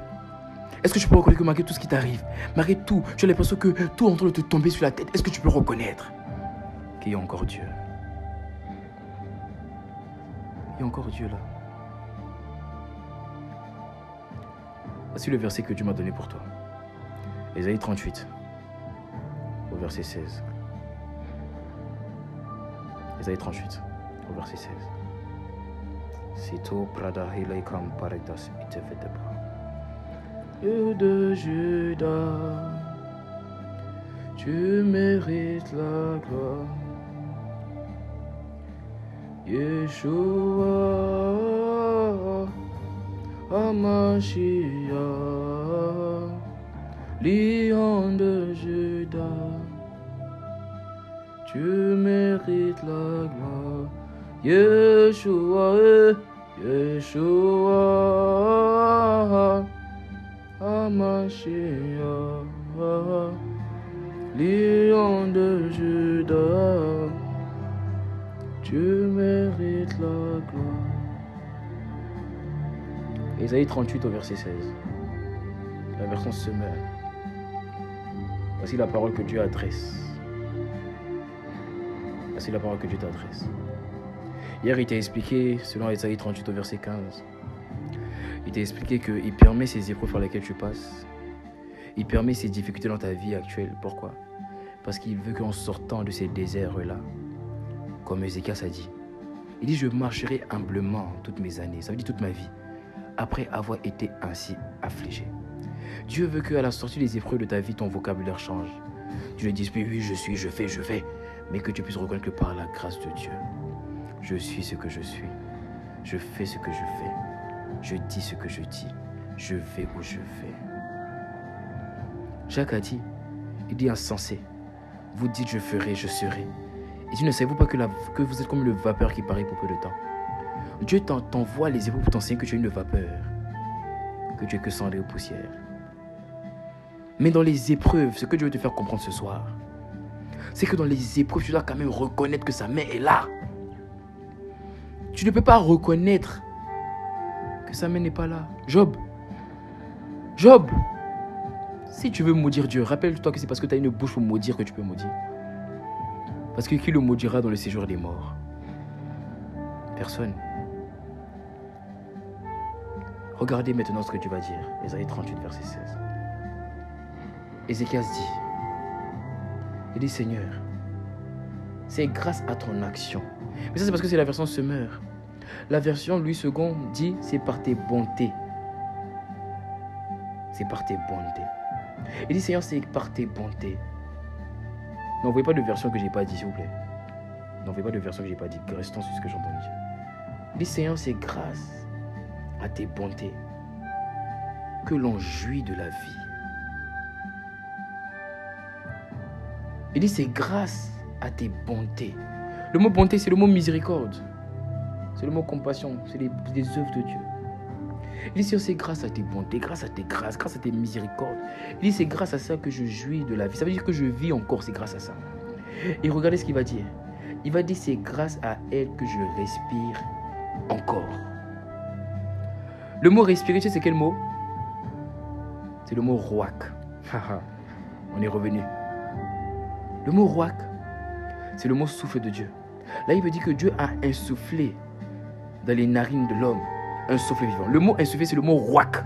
Est-ce que tu peux reconnaître que malgré tout ce qui t'arrive, malgré tout, tu as l'impression que tout est en train de te tomber sur la tête? Est-ce que tu peux reconnaître qu'il y a encore Dieu? Il y a encore Dieu là. Voici le verset que Dieu m'a donné pour toi. Ésaïe 38, au verset 16. Ésaïe 38, au verset 16. Sito prada hilaikam paredas itevedeba. Dieu de Juda, tu mérites la gloire. Yeshua, Hamashiach, Lion de Juda, Tu mérites la gloire. Yeshua, Yeshua, Hamashiach, Lion de Juda, tu mérites la gloire. Ésaïe 38 au verset 16. La version Semeur. Voici la parole que Dieu adresse. Voici la parole que Dieu t'adresse. Hier, il t'a expliqué, selon Ésaïe 38 au verset 15, il t'a expliqué qu'il permet ces épreuves par lesquelles tu passes. Il permet ces difficultés dans ta vie actuelle. Pourquoi? Parce qu'il veut qu'en sortant de ces déserts-là, comme Ézéchias a dit, il dit « Je marcherai humblement toutes mes années », ça veut dire toute ma vie, après avoir été ainsi affligé. Dieu veut qu'à la sortie des épreuves de ta vie, ton vocabulaire change. Tu ne dises plus « Oui, je suis, je fais », mais que tu puisses reconnaître que par la grâce de Dieu, je suis ce que je suis, je fais ce que je fais, je dis ce que je dis, je vais où je vais. Jacques a dit, il dit insensé, vous dites je ferai, je serai. Et tu ne savez-vous pas que vous êtes comme le vapeur qui paraît pour peu de temps? Dieu t'envoie les épreuves pour t'enseigner que tu es une vapeur, que tu es que cendrée ou poussière. Mais dans les épreuves, ce que Dieu veut te faire comprendre ce soir, c'est que dans les épreuves, tu dois quand même reconnaître que sa main est là. Tu ne peux pas reconnaître que sa main n'est pas là. Job, si tu veux maudire Dieu, rappelle-toi que c'est parce que tu as une bouche pour maudire que tu peux maudire. Parce que qui le maudira dans le séjour des morts? Personne. Regardez maintenant ce que Dieu va dire. Ésaïe 38, verset 16. Ézéchias dit, il dit Seigneur, c'est grâce à ton action. Mais ça c'est parce que c'est la version Semeur. La version Louis II dit c'est par tes bontés. C'est par tes bontés. Il dit Seigneur, c'est par tes bontés. N'envoyez pas de version que je n'ai pas dit, s'il vous plaît. N'envoyez pas de version que je n'ai pas dit. Restons sur ce que j'entends dire. Il dit Seigneur, c'est grâce à tes bontés que l'on jouit de la vie. Il dit c'est grâce à tes bontés. Le mot bonté, c'est le mot miséricorde. C'est le mot compassion. C'est des œuvres de Dieu. Il dit Seigneur, c'est grâce à tes bontés, grâce à tes grâces, grâce à tes miséricordes. Il dit c'est grâce à ça que je jouis de la vie. Ça veut dire que je vis encore, c'est grâce à ça. Et regardez ce qu'il va dire. Il va dire c'est grâce à elle que je respire encore. Le mot respirer, tu sais c'est quel mot? C'est le mot roak. On est revenu. Le mot roak, c'est le mot souffle de Dieu. Là, il veut dire que Dieu a insufflé dans les narines de l'homme un souffle vivant. Le mot insufflé, c'est le mot roak.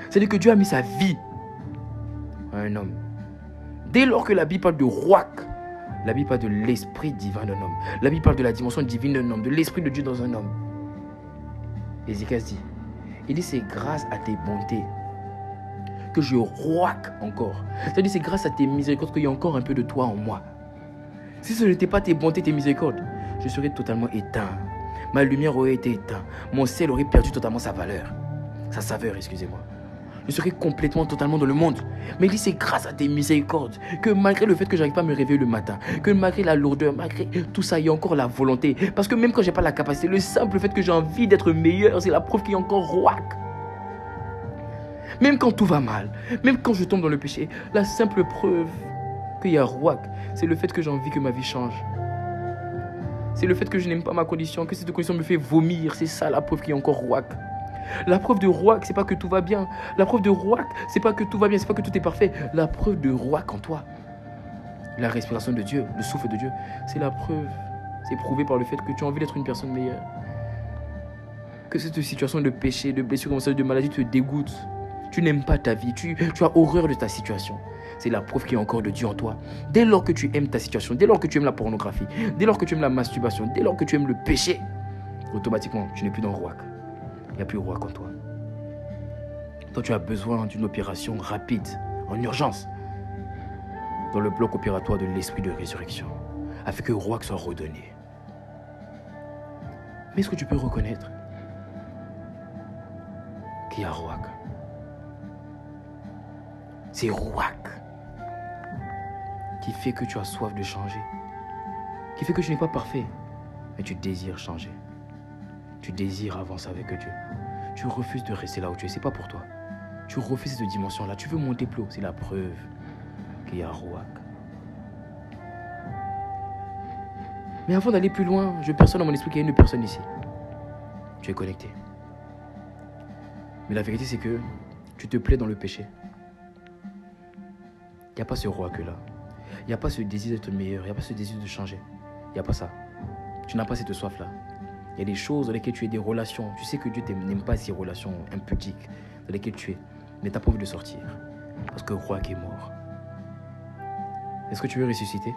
C'est-à-dire que Dieu a mis sa vie à un homme. Dès lors que la Bible parle de roak, la Bible parle de l'esprit divin d'un homme. La Bible parle de la dimension divine d'un homme, de l'esprit de Dieu dans un homme. Ézéchias dit, il dit c'est grâce à tes bontés que je roak encore. C'est-à-dire c'est grâce à tes miséricordes qu'il y a encore un peu de toi en moi. Si ce n'était pas tes bontés, tes miséricordes, je serais totalement éteint. Ma lumière aurait été éteinte. Mon ciel aurait perdu totalement sa valeur. Sa saveur, excusez-moi. Je serais complètement, totalement dans le monde. Mais il dit, c'est grâce à tes miséricordes que malgré le fait que je n'arrive pas à me réveiller le matin, que malgré la lourdeur, malgré tout ça, il y a encore la volonté. Parce que même quand je n'ai pas la capacité, le simple fait que j'ai envie d'être meilleur, c'est la preuve qu'il y a encore roak. Même quand tout va mal, même quand je tombe dans le péché, la simple preuve qu'il y a roak, c'est le fait que j'ai envie que ma vie change. C'est le fait que je n'aime pas ma condition, que cette condition me fait vomir. C'est ça la preuve qu'il y a encore roak. La preuve de roak, c'est pas que tout va bien. La preuve de roak, c'est pas que tout va bien, c'est pas que tout est parfait. La preuve de roak en toi, la respiration de Dieu, le souffle de Dieu, c'est la preuve. C'est prouvé par le fait que tu as envie d'être une personne meilleure. Que cette situation de péché, de blessure, de maladie te dégoûte. Tu n'aimes pas ta vie, tu as horreur de ta situation. C'est la preuve qu'il y a encore de Dieu en toi. Dès lors que tu aimes ta situation, dès lors que tu aimes la pornographie, dès lors que tu aimes la masturbation, dès lors que tu aimes le péché, automatiquement, tu n'es plus dans le roak. Il n'y a plus de roak en toi. Toi, tu as besoin d'une opération rapide, en urgence, dans le bloc opératoire de l'esprit de résurrection, afin que le roak soit redonné. Mais est-ce que tu peux reconnaître qu'il y a roak? C'est roak. qui fait que tu as soif de changer, qui fait que tu n'es pas parfait, mais tu désires changer. Tu désires avancer avec Dieu. Tu refuses de rester là où tu es, c'est pas pour toi. Tu refuses cette dimension-là, tu veux monter plus haut, c'est la preuve qu'il y a Rouak. Mais avant d'aller plus loin, je perçois dans mon esprit qu'il y a une personne ici. Tu es connecté. Mais la vérité, c'est que tu te plais dans le péché. Il n'y a pas ce roi que là. Il n'y a pas ce désir d'être meilleur. Il n'y a pas ce désir de changer. Il n'y a pas ça. Tu n'as pas cette soif-là. Il y a des choses dans lesquelles tu es, des relations. Tu sais que Dieu n'aime pas ces relations impudiques dans lesquelles tu es. Mais tu n'as pas envie de sortir. Parce que le roi qui est mort. Est-ce que tu veux ressusciter?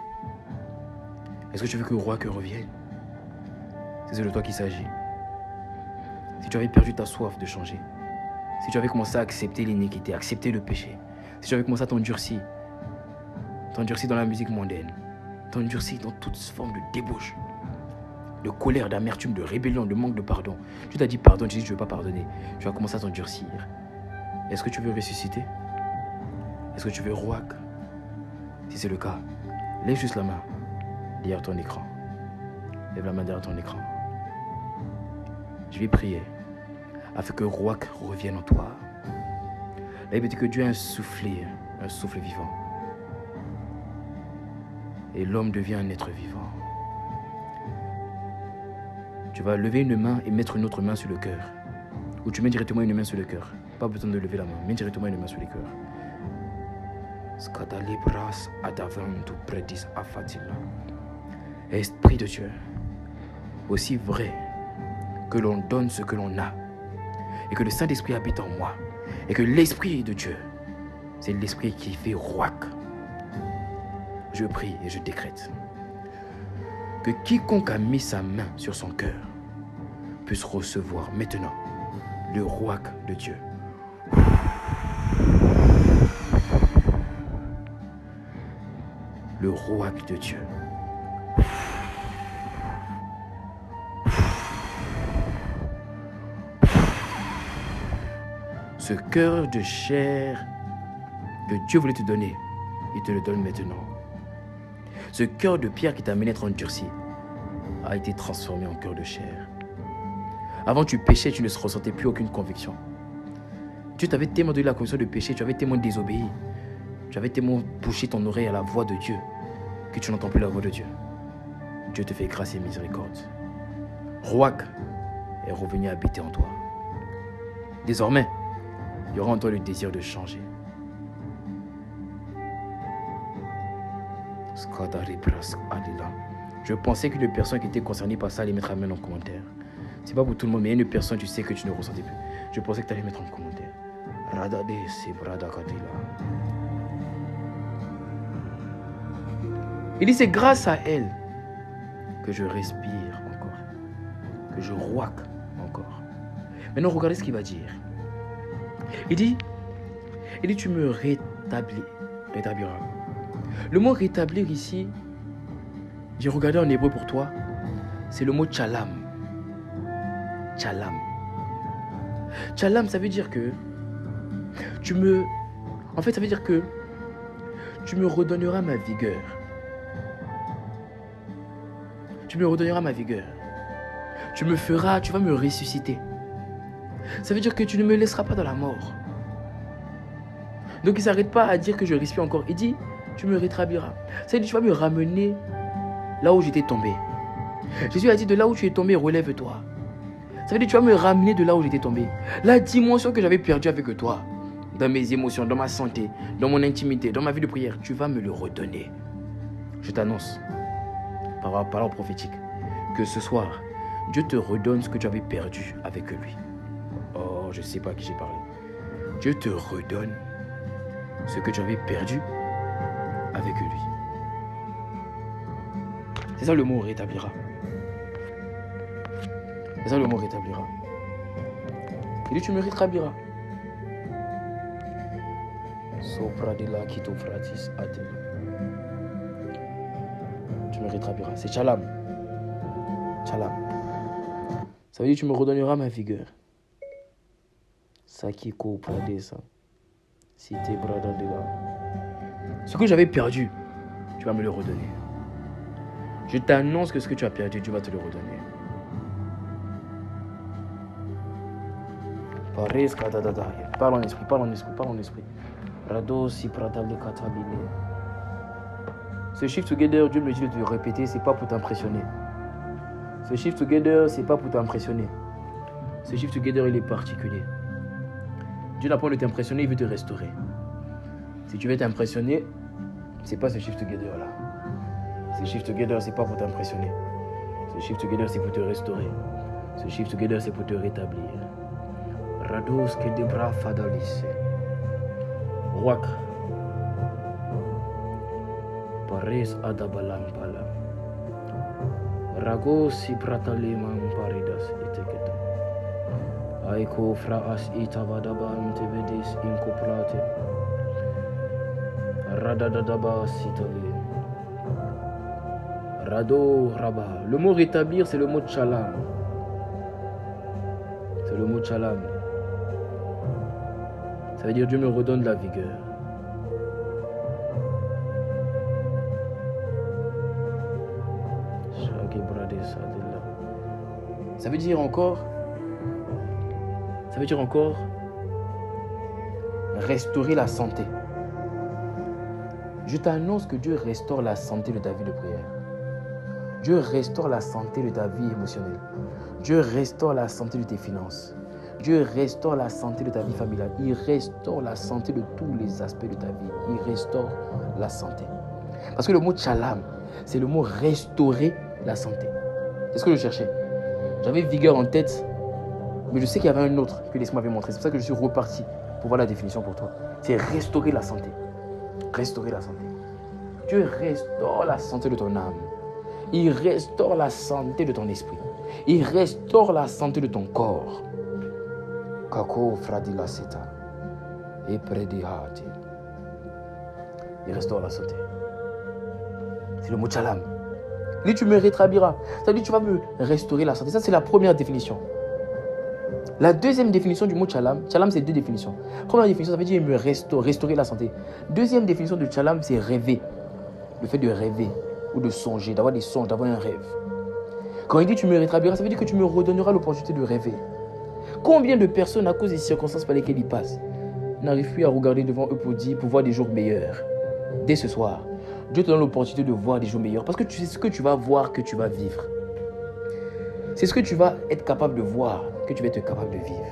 Est-ce que tu veux que le roi que revienne? C'est de toi qu'il s'agit. Si tu avais perdu ta soif de changer, si tu avais commencé à accepter l'iniquité, accepter le péché, si tu avais commencé à t'endurcir dans la musique mondaine, t'endurcir dans toute forme de débauche, de colère, d'amertume, de rébellion, de manque de pardon. Tu t'as dit pardon, tu dis je ne veux pas pardonner. Tu vas commencer à t'endurcir. Est-ce que tu veux ressusciter? Est-ce que tu veux Rouak? Si c'est le cas, lève juste la main derrière ton écran. Lève la main derrière ton écran. Je vais prier afin que Rouak revienne en toi. La Bible dit que Dieu a un souffle vivant. Et l'homme devient un être vivant. Tu vas lever une main et mettre une autre main sur le cœur. Ou tu mets directement une main sur le cœur. Pas besoin de lever la main, mets directement une main sur le cœur. Esprit de Dieu, aussi vrai que l'on donne ce que l'on a, et que le Saint-Esprit habite en moi, et que l'Esprit de Dieu, c'est l'Esprit qui fait Rouak. Je prie et je décrète que quiconque a mis sa main sur son cœur puisse recevoir maintenant le Rouak de Dieu. Le Rouak de Dieu. Ce cœur de chair que Dieu voulait te donner, il te le donne maintenant. Ce cœur de pierre qui t'a amené à être endurci a été transformé en cœur de chair. Avant tu péchais, tu ne ressentais plus aucune conviction. Dieu t'avait tellement donné la conviction de pécher, tu avais tellement désobéi, tu avais tellement bouché ton oreille à la voix de Dieu que tu n'entends plus la voix de Dieu. Dieu te fait grâce et miséricorde. Rouak est revenu habiter en toi. Désormais, il y aura en toi le désir de changer. Je pensais qu'une personne qui était concernée par ça allait mettre la main en commentaire. C'est pas pour tout le monde, mais il y a une personne, tu sais que tu ne ressentais plus. Je pensais que tu allais mettre en commentaire. Il dit c'est grâce à elle que je respire encore, que je rouac encore. Maintenant regardez ce qu'il va dire. Il dit tu me rétabliras. Le mot rétablir ici, j'ai regardé en hébreu pour toi, c'est le mot tchalam. Tchalam. Tchalam, ça veut dire que ça veut dire que tu me redonneras ma vigueur. Tu me redonneras ma vigueur. Tu vas me ressusciter. Ça veut dire que tu ne me laisseras pas dans la mort. Donc il ne s'arrête pas à dire que je respire encore. Il dit, tu me rétabliras. Ça veut dire que tu vas me ramener là où j'étais tombé. Jésus a dit, de là où tu es tombé, relève-toi. Ça veut dire que tu vas me ramener de là où j'étais tombé. La dimension que j'avais perdue avec toi, dans mes émotions, dans ma santé, dans mon intimité, dans ma vie de prière, tu vas me le redonner. Je t'annonce, par parole prophétique, que ce soir, Dieu te redonne ce que tu avais perdu avec lui. Oh, je ne sais pas à qui j'ai parlé. Dieu te redonne ce que tu avais perdu avec lui. C'est ça le mot rétablira. C'est ça le mot rétablira. Il dit tu me rétabliras. Sopra de la quito fratis atel. Tu me rétabliras. C'est Tchalam. Tchalam. Ça veut dire tu me redonneras ma vigueur. Sakiko pradesa. Cité brada de là. Ce que j'avais perdu, tu vas me le redonner. Je t'annonce que ce que tu as perdu, Dieu va te le redonner. Parle en esprit, parle en esprit, parle en esprit. Ce shift together, Dieu me dit de te répéter, c'est pas pour t'impressionner. Ce shift together, c'est pas pour t'impressionner. Ce shift together, il est particulier. Dieu n'a pas envie de t'impressionner, il veut te restaurer. Si tu veux t'impressionner, c'est pas ce shift together là. Ce shift together, c'est pas pour t'impressionner. Ce shift together, c'est pour te restaurer. Ce shift together, c'est pour te rétablir. Rados que debra fadalis. Roak. Paris adabalampala. Rago si prataleman paridas eteketa. Aiko fraas itavadaba antevedis incoprate. Radadadaba sitali. Rado raba. Le mot rétablir, c'est le mot chalam. C'est le mot chalam. Ça veut dire Dieu me redonne la vigueur. Ça veut dire encore restaurer la santé. Je t'annonce que Dieu restaure la santé de ta vie de prière. Dieu restaure la santé de ta vie émotionnelle. Dieu restaure la santé de tes finances. Dieu restaure la santé de ta vie familiale. Il restaure la santé de tous les aspects de ta vie. Il restaure la santé. Parce que le mot chalam, c'est le mot restaurer la santé. C'est ce que je cherchais. J'avais vigueur en tête, mais je sais qu'il y avait un autre que l'Esprit m'avait montré. C'est pour ça que je suis reparti pour voir la définition pour toi. C'est restaurer la santé. Restaurer la santé. Dieu restaure la santé de ton âme. Il restaure la santé de ton esprit. Il restaure la santé de ton corps. Kako fradila seta. Et predihati. Il restaure la santé. C'est le mot chalam. Lui, tu me rétabliras. C'est-à-dire, tu vas me restaurer la santé. Ça, c'est la première définition. La deuxième définition du mot chalam, chalam, c'est deux définitions. Première définition, ça veut dire me restaurer la santé. Deuxième définition de chalam, c'est rêver. Le fait de rêver ou de songer, d'avoir des songes, d'avoir un rêve. Quand il dit tu me rétabliras, ça veut dire que tu me redonneras l'opportunité de rêver. Combien de personnes, à cause des circonstances par lesquelles ils passent, n'arrivent plus à regarder devant eux pour voir des jours meilleurs? Dès ce soir, Dieu te donne l'opportunité de voir des jours meilleurs parce que tu sais ce que tu vas voir, que tu vas vivre. C'est ce que tu vas être capable de voir, que tu vas être capable de vivre.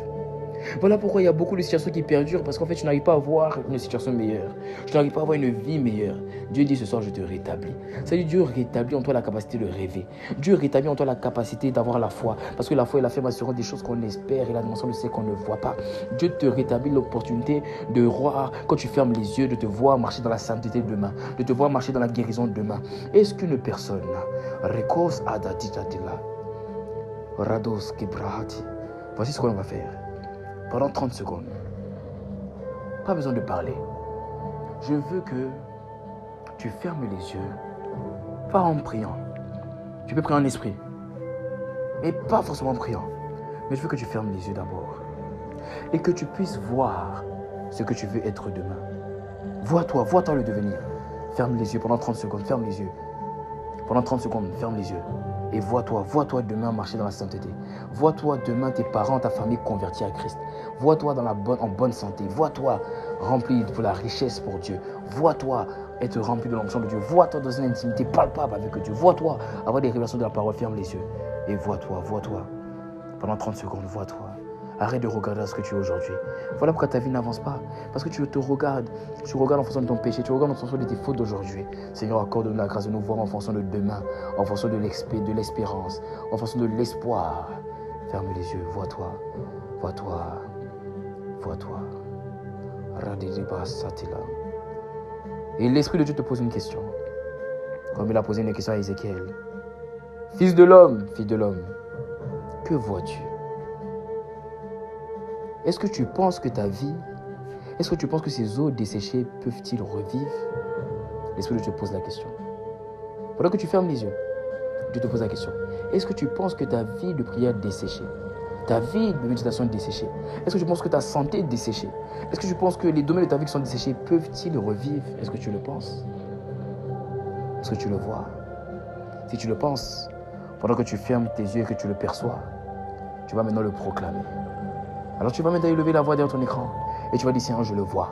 Voilà pourquoi il y a beaucoup de situations qui perdurent parce qu'en fait, tu n'arrives pas à voir une situation meilleure. Tu n'arrives pas à avoir une vie meilleure. Dieu dit ce soir, je te rétablis. C'est-à-dire Dieu rétablit en toi la capacité de rêver. Dieu rétablit en toi la capacité d'avoir la foi. Parce que la foi et la ferme seront des choses qu'on espère et la dimension de ce qu'on ne voit pas. Dieu te rétablit l'opportunité de voir, quand tu fermes les yeux, de te voir marcher dans la sainteté demain, de te voir marcher dans la guérison demain. Est-ce qu'une personne, Rekos Adadijadila, Rados Kibrahati, voici ce qu'on va faire. Pendant 30 secondes. Pas besoin de parler. Je veux que tu fermes les yeux. Pas en priant. Tu peux prier en esprit. Mais pas forcément en priant. Mais je veux que tu fermes les yeux d'abord. Et que tu puisses voir ce que tu veux être demain. Vois-toi le devenir. Ferme les yeux pendant 30 secondes. Ferme les yeux. Pendant 30 secondes, ferme les yeux. Et vois-toi demain marcher dans la sainteté. Vois-toi demain tes parents, ta famille convertis à Christ. Vois-toi en bonne santé. Vois-toi rempli de la richesse pour Dieu. Vois-toi être rempli de l'onction de Dieu. Vois-toi dans une intimité palpable avec Dieu. Vois-toi avoir des révélations de la parole. Ferme les yeux. Et vois-toi. Pendant 30 secondes, vois-toi. Arrête de regarder ce que tu es aujourd'hui. Voilà pourquoi ta vie n'avance pas. Parce que tu te regardes. Tu regardes en fonction de ton péché. Tu regardes en fonction de tes fautes d'aujourd'hui. Seigneur, accorde-nous la grâce de nous voir en fonction de demain. En fonction de l'espérance. En fonction de l'espoir. Ferme les yeux. Vois-toi. Et l'Esprit de Dieu te pose une question. Comme il a posé une question à Ézéchiel. Fils de l'homme, que vois-tu? Est-ce que tu penses que ta vie, est-ce que tu penses que ces eaux desséchées peuvent-ils revivre? L'Esprit de Dieu te pose la question. Pendant que tu fermes les yeux, Dieu te pose la question. Est-ce que tu penses que ta vie de prière desséchée, ta vie de méditation desséchée, est-ce que tu penses que ta santé est desséchée? Est-ce que tu penses que les domaines de ta vie qui sont desséchés peuvent-ils revivre? Est-ce que tu le penses? Parce que tu le vois. Si tu le penses, pendant que tu fermes tes yeux et que tu le perçois, tu vas maintenant le proclamer. Alors tu vas maintenant élever la voix derrière ton écran et tu vas dire Seigneur, je le vois.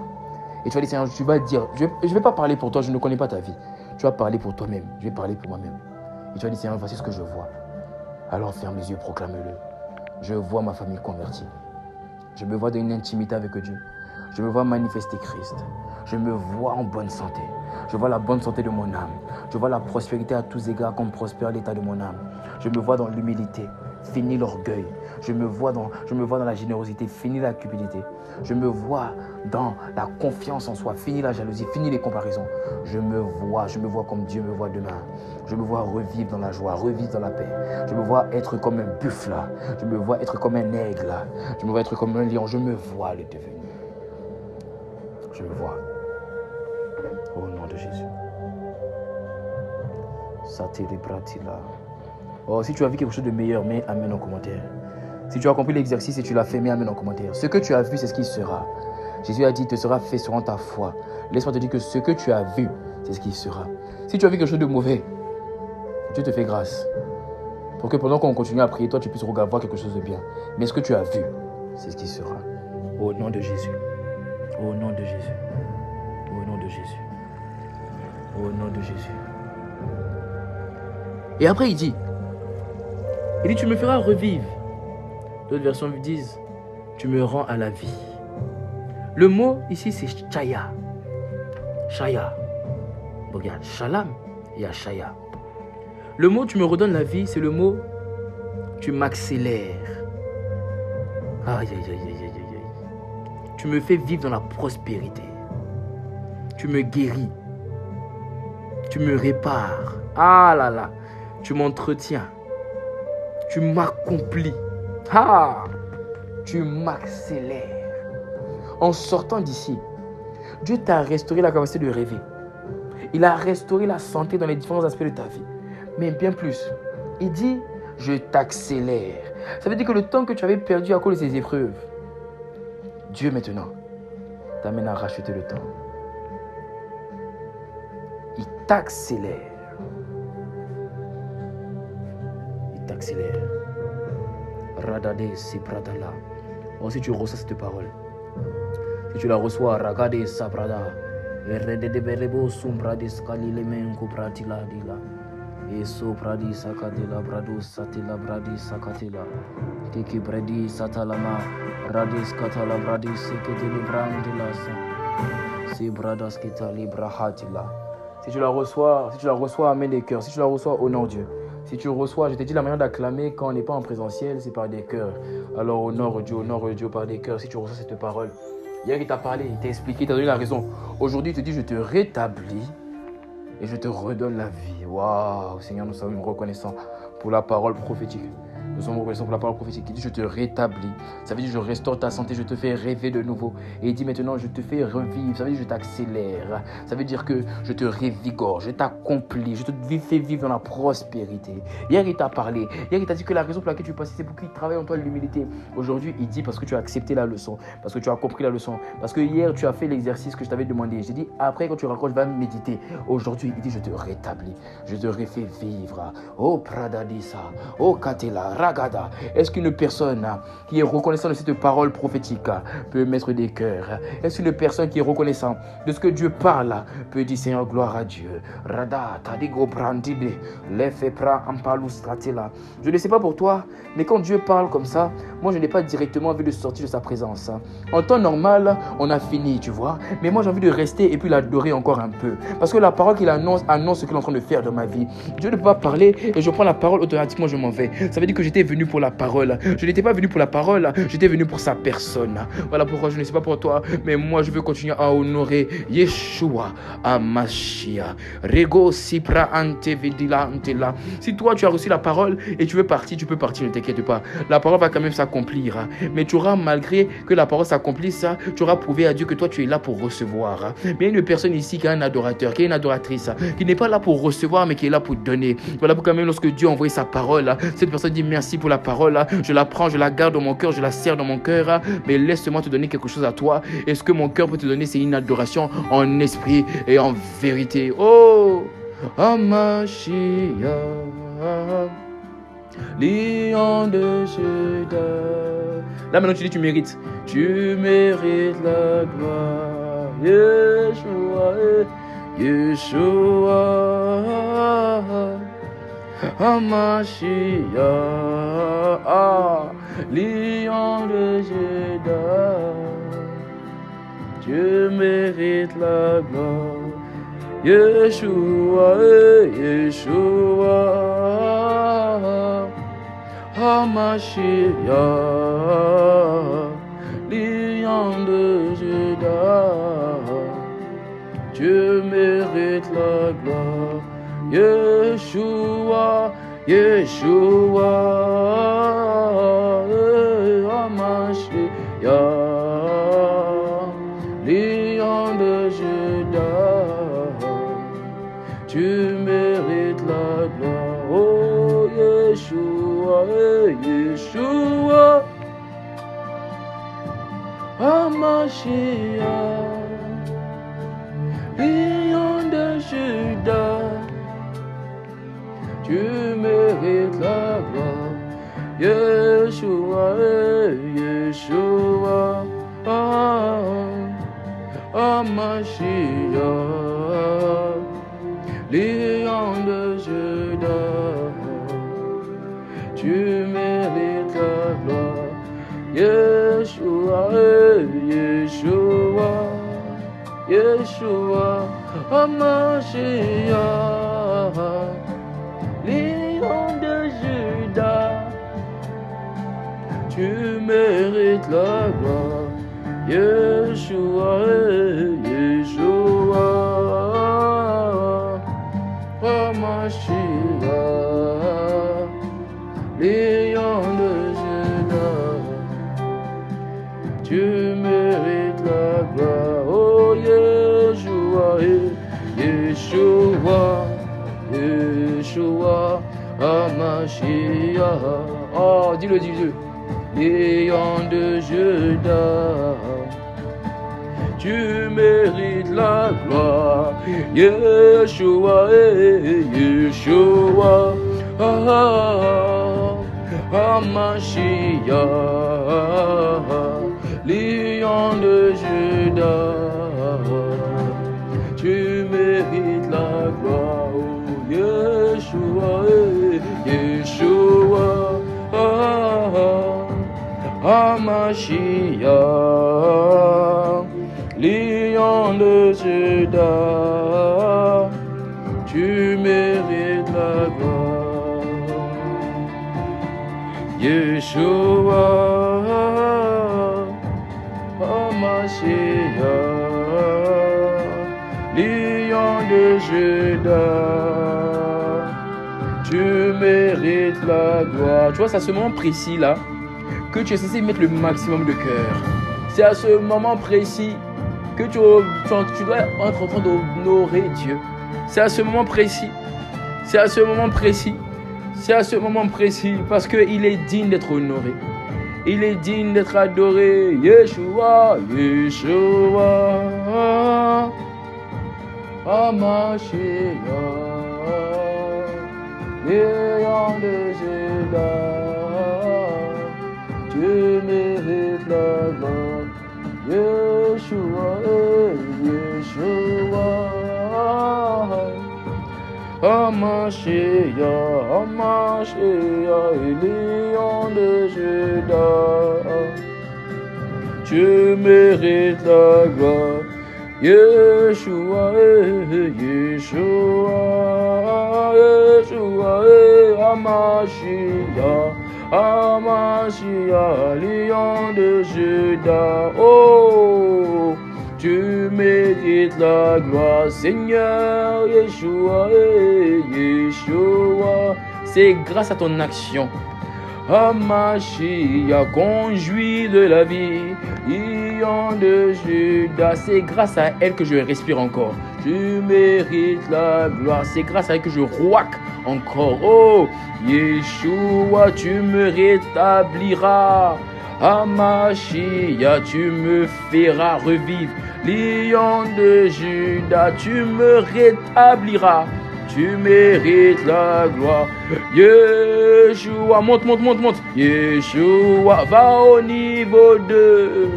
Et tu vas dire Seigneur, tu vas dire, je ne vais pas parler pour toi, je ne connais pas ta vie. Tu vas parler pour toi-même, je vais parler pour moi-même. Et tu vas dire Seigneur, voici ce que je vois. Alors ferme les yeux, proclame-le. Je vois ma famille convertie. Je me vois dans une intimité avec Dieu. Je me vois manifester Christ. Je me vois en bonne santé. Je vois la bonne santé de mon âme. Je vois la prospérité à tous égards comme prospère l'état de mon âme. Je me vois dans l'humilité. Fini l'orgueil. Je me vois dans la générosité. Fini la cupidité. Je me vois dans la confiance en soi. Fini la jalousie. Fini les comparaisons. Je me vois comme Dieu me voit demain. Je me vois revivre dans la joie, revivre dans la paix. Je me vois être comme un buffle. Je me vois être comme un aigle. Je me vois être comme un lion. Je me vois le devenir. Je me vois. Au nom de Jésus. Oh, si tu as vu quelque chose de meilleur, mets amen en commentaire. Si tu as compris l'exercice et tu l'as fait, mets amen en commentaire. Ce que tu as vu, c'est ce qui sera. Jésus a dit, te sera fait selon ta foi. Laisse-moi te dire que ce que tu as vu, c'est ce qui sera. Si tu as vu quelque chose de mauvais, Dieu te fait grâce. Pour que pendant qu'on continue à prier, toi, tu puisses regarder voir quelque chose de bien. Mais ce que tu as vu, c'est ce qui sera. Au nom de Jésus. Au nom de Jésus. Au nom de Jésus. Au nom de Jésus. Et après, il dit, tu me feras revivre. D'autres versions disent, tu me rends à la vie. Le mot ici, c'est Chaya. Chaya. Regarde, Shalom et Chaya. Le mot tu me redonnes la vie, c'est le mot tu m'accélères. Aïe, aïe, aïe, aïe, aïe, aïe. Tu me fais vivre dans la prospérité. Tu me guéris. Tu me répares. Ah là là. Tu m'entretiens. Tu m'accomplis. Ah. Tu m'accélères. En sortant d'ici, Dieu t'a restauré la capacité de rêver. Il a restauré la santé dans les différents aspects de ta vie. Mais bien plus, il dit, je t'accélère. Ça veut dire que le temps que tu avais perdu à cause de ces épreuves, Dieu maintenant t'amène à racheter le temps. Il t'accélère. Il t'accélère. Radade Sipradala. Oh, si tu reçois cette parole, si tu la reçois, Ragade Saprada, Redede Berebo Sumprade Scalilemen Cupratila Dila. Et so pradi sakatela brado satela bradi sakatela tiki bradi satalama radis katala bradi seketele brandela si bradas kitali brahatila. Si tu la reçois amène des cœurs. Si tu la reçois, honore Dieu. Si tu reçois, je t'ai dit la manière d'acclamer quand on n'est pas en présentiel, c'est par des cœurs. Alors honore Dieu par des cœurs. Si tu reçois cette parole, hier il t'a parlé, il t'a expliqué, il t'a donné la raison. Aujourd'hui il te dit je te rétablis et je te redonne la vie. Waouh, Seigneur, nous sommes reconnaissants pour la parole prophétique. Nous sommes reconnaissants pour la parole prophétique. Il dit, je te rétablis. Ça veut dire, je restaure ta santé, je te fais rêver de nouveau. Et il dit maintenant, je te fais revivre. Ça veut dire, je t'accélère. Ça veut dire que je te révigore, je t'accomplis, je te fais vivre dans la prospérité. Hier, il t'a parlé. Hier, il t'a dit que la raison pour laquelle tu passes, c'est pour qu'il travaille en toi l'humilité. Aujourd'hui, il dit parce que tu as accepté la leçon, parce que tu as compris la leçon, parce que hier, tu as fait l'exercice que je t'avais demandé. J'ai dit, après, quand tu raccroches, va méditer. Aujourd'hui, il dit, je te rétablis, je te refais vivre. Oh, Pradadisa, oh, Katela, Ragada. Est-ce qu'une personne qui est reconnaissante de cette parole prophétique peut mettre des cœurs? Est-ce qu'une personne qui est reconnaissante de ce que Dieu parle peut dire Seigneur, gloire à Dieu? Rada, Tadigo, Brandide, Lefepra, Ampalus, Katela. Je ne sais pas pour toi, mais quand Dieu parle comme ça, moi je n'ai pas directement envie de sortir de sa présence. En temps normal, on a fini, tu vois. Mais moi j'ai envie de rester et puis l'adorer encore un peu. Parce que la parole qu'il annonce ce qu'il est en train de faire dans ma vie. Dieu ne peut pas parler et je prends la parole automatiquement, je m'en vais. Ça veut dire que j'étais venu pour la parole. Je n'étais pas venu pour la parole, j'étais venu pour sa personne. Voilà pourquoi je ne sais pas pour toi, mais moi je veux continuer à honorer Yeshua Amashia. Rego Sipra Antevedila Antela. Si toi tu as reçu la parole et tu veux partir, tu peux partir, ne t'inquiète pas. La parole va quand même s'accomplir. Mais tu auras, malgré que la parole s'accomplisse, tu auras prouvé à Dieu que toi tu es là pour recevoir. Mais il y a une personne ici qui est un adorateur, qui est une adoratrice, qui n'est pas là pour recevoir, mais qui est là pour donner. Voilà pourquoi même lorsque Dieu a envoyé sa parole, cette personne dit merci pour la parole, je la prends, je la garde dans mon cœur, je la serre dans mon cœur, mais laisse-moi te donner quelque chose à toi. Et ce que mon cœur peut te donner, c'est une adoration en esprit et en vérité. Oh, Amashia, lion de Juda. Là maintenant tu dis tu mérites la gloire. Yeshua, Yeshua, Amashia, lion de Juda. Tu mérites la gloire. Yeshua, Yeshua, Hamashia, lion de Juda. Tu mérites la gloire. Yeshua, Yeshua, Hamashia, lion de Juda. Tu mérites la gloire, oh Yeshua, Yeshua, Amashia, lion de Juda. Tu mérites la gloire, Yeshua, Yeshua, Amashia, lion de Juda. Tu mérites la gloire, Yeshua, Yeshua, Yeshua, Amashia, lion de Juda. Tu mérites la gloire, Yeshua, Yeshua, Amashia, lion de Juda. Tu mérites la gloire, oh Yeshua, Yeshua, Yeshua, Amashia. Oh, dis-le, dis-le. Lion de Juda. Tu mérites la gloire, Yeshua, Yeshua, Amashia, lion de Juda. Tu mérites la gloire, oh Yeshua, Yeshua, Amashia, lion de Juda. Tu mérites la gloire, Yeshua, Amashia, lion de Juda. Tu mérites la gloire. Tu vois, c'est à ce moment précis là que tu es censé mettre le maximum de cœur. C'est à ce moment précis que tu dois être en train d'honorer Dieu. C'est à ce moment précis. C'est à ce moment précis. C'est à ce moment précis parce qu'il est digne d'être honoré. Il est digne d'être adoré. Yeshua, Yeshua, Amashia, lion de Juda. Tu mérites la gloire, Yeshua, Yeshua, Amashia, Amashia, lion de Juda. Tu mérites la gloire, Yeshua, Yeshua, Yeshua, Amashia, Amashia, lion de Juda. Oh, tu mérites la gloire, Seigneur, Yeshua, Yeshua. C'est grâce à ton action, Amashia, conduit de la vie, lion de Juda. C'est grâce à elle que je respire encore. Tu mérites la gloire. C'est grâce à elle que je roaque encore. Oh, Yeshua, tu me rétabliras. Amashia, tu me feras revivre. Lion de Juda, tu me rétabliras. tu mérites la gloire. Yeshua, monte. Yeshua, va au niveau 2.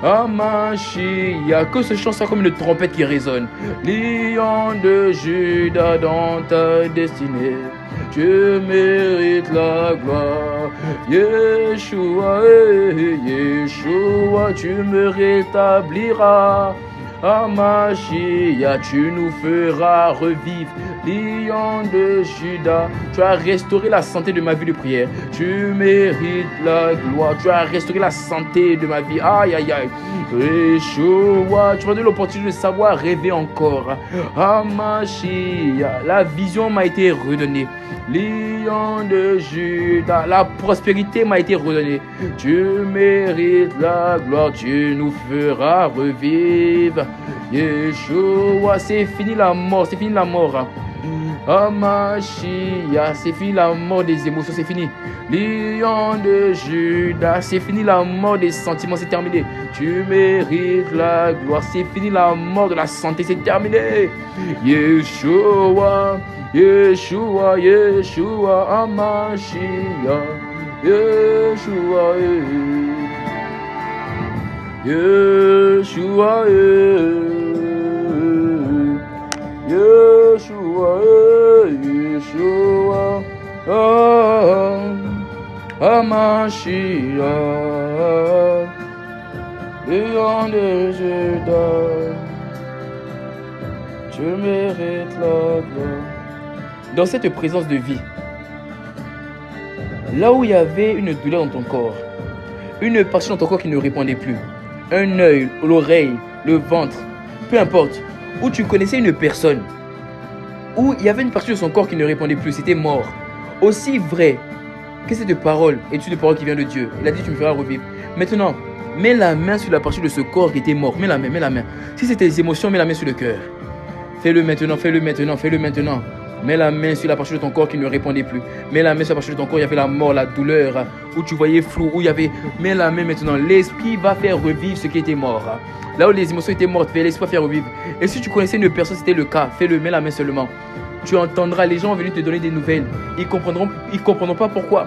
Amashia, que ce chant soit comme une trompette qui résonne. Lion de Juda dans ta destinée, tu mérites la gloire. Yeshua, Yeshua, tu me rétabliras. Amashia, tu nous feras revivre. Lion de Juda, tu as restauré la santé de ma vie de prière. Tu mérites la gloire. Tu as restauré la santé de ma vie. Aïe. Yeshua, tu m'as donné l'opportunité de savoir rêver encore. Amashia, la vision m'a été redonnée. Lion de Juda, la prospérité m'a été redonnée. Tu mérites la gloire, tu nous feras revivre. Yeshua, c'est fini la mort, Amashia, c'est fini la mort des émotions, c'est fini. Lion de Juda, c'est fini la mort des sentiments, c'est terminé. Tu mérites la gloire, c'est fini la mort de la santé, c'est terminé. Yeshua, Amashia, Yeshua, Amashia, Lion de Juda, tu mérites la gloire. Dans cette présence de vie, là où il y avait une douleur dans ton corps, une partie dans ton corps qui ne répondait plus, un œil, l'oreille, le ventre, peu importe, où tu connaissais une personne, où il y avait une partie de son corps qui ne répondait plus, c'était mort. Aussi vrai que cette parole est une parole qui vient de Dieu. Il a dit tu me feras revivre. Maintenant, mets la main sur la partie de ce corps qui était mort. Mets la main. Si c'est tes émotions, mets la main sur le cœur. Fais-le maintenant. Mets la main sur la partie de ton corps qui ne répondait plus. Mets la main sur la partie de ton corps, il y avait la mort, la douleur, où tu voyais flou, où il y avait... Mets la main maintenant. L'esprit va faire revivre ce qui était mort. Là où les émotions étaient mortes, l'esprit va faire revivre. Et si tu connaissais une personne, c'était le cas, fais-le, mets la main seulement. Tu entendras, les gens vont venir te donner des nouvelles. Ils comprendront pas pourquoi.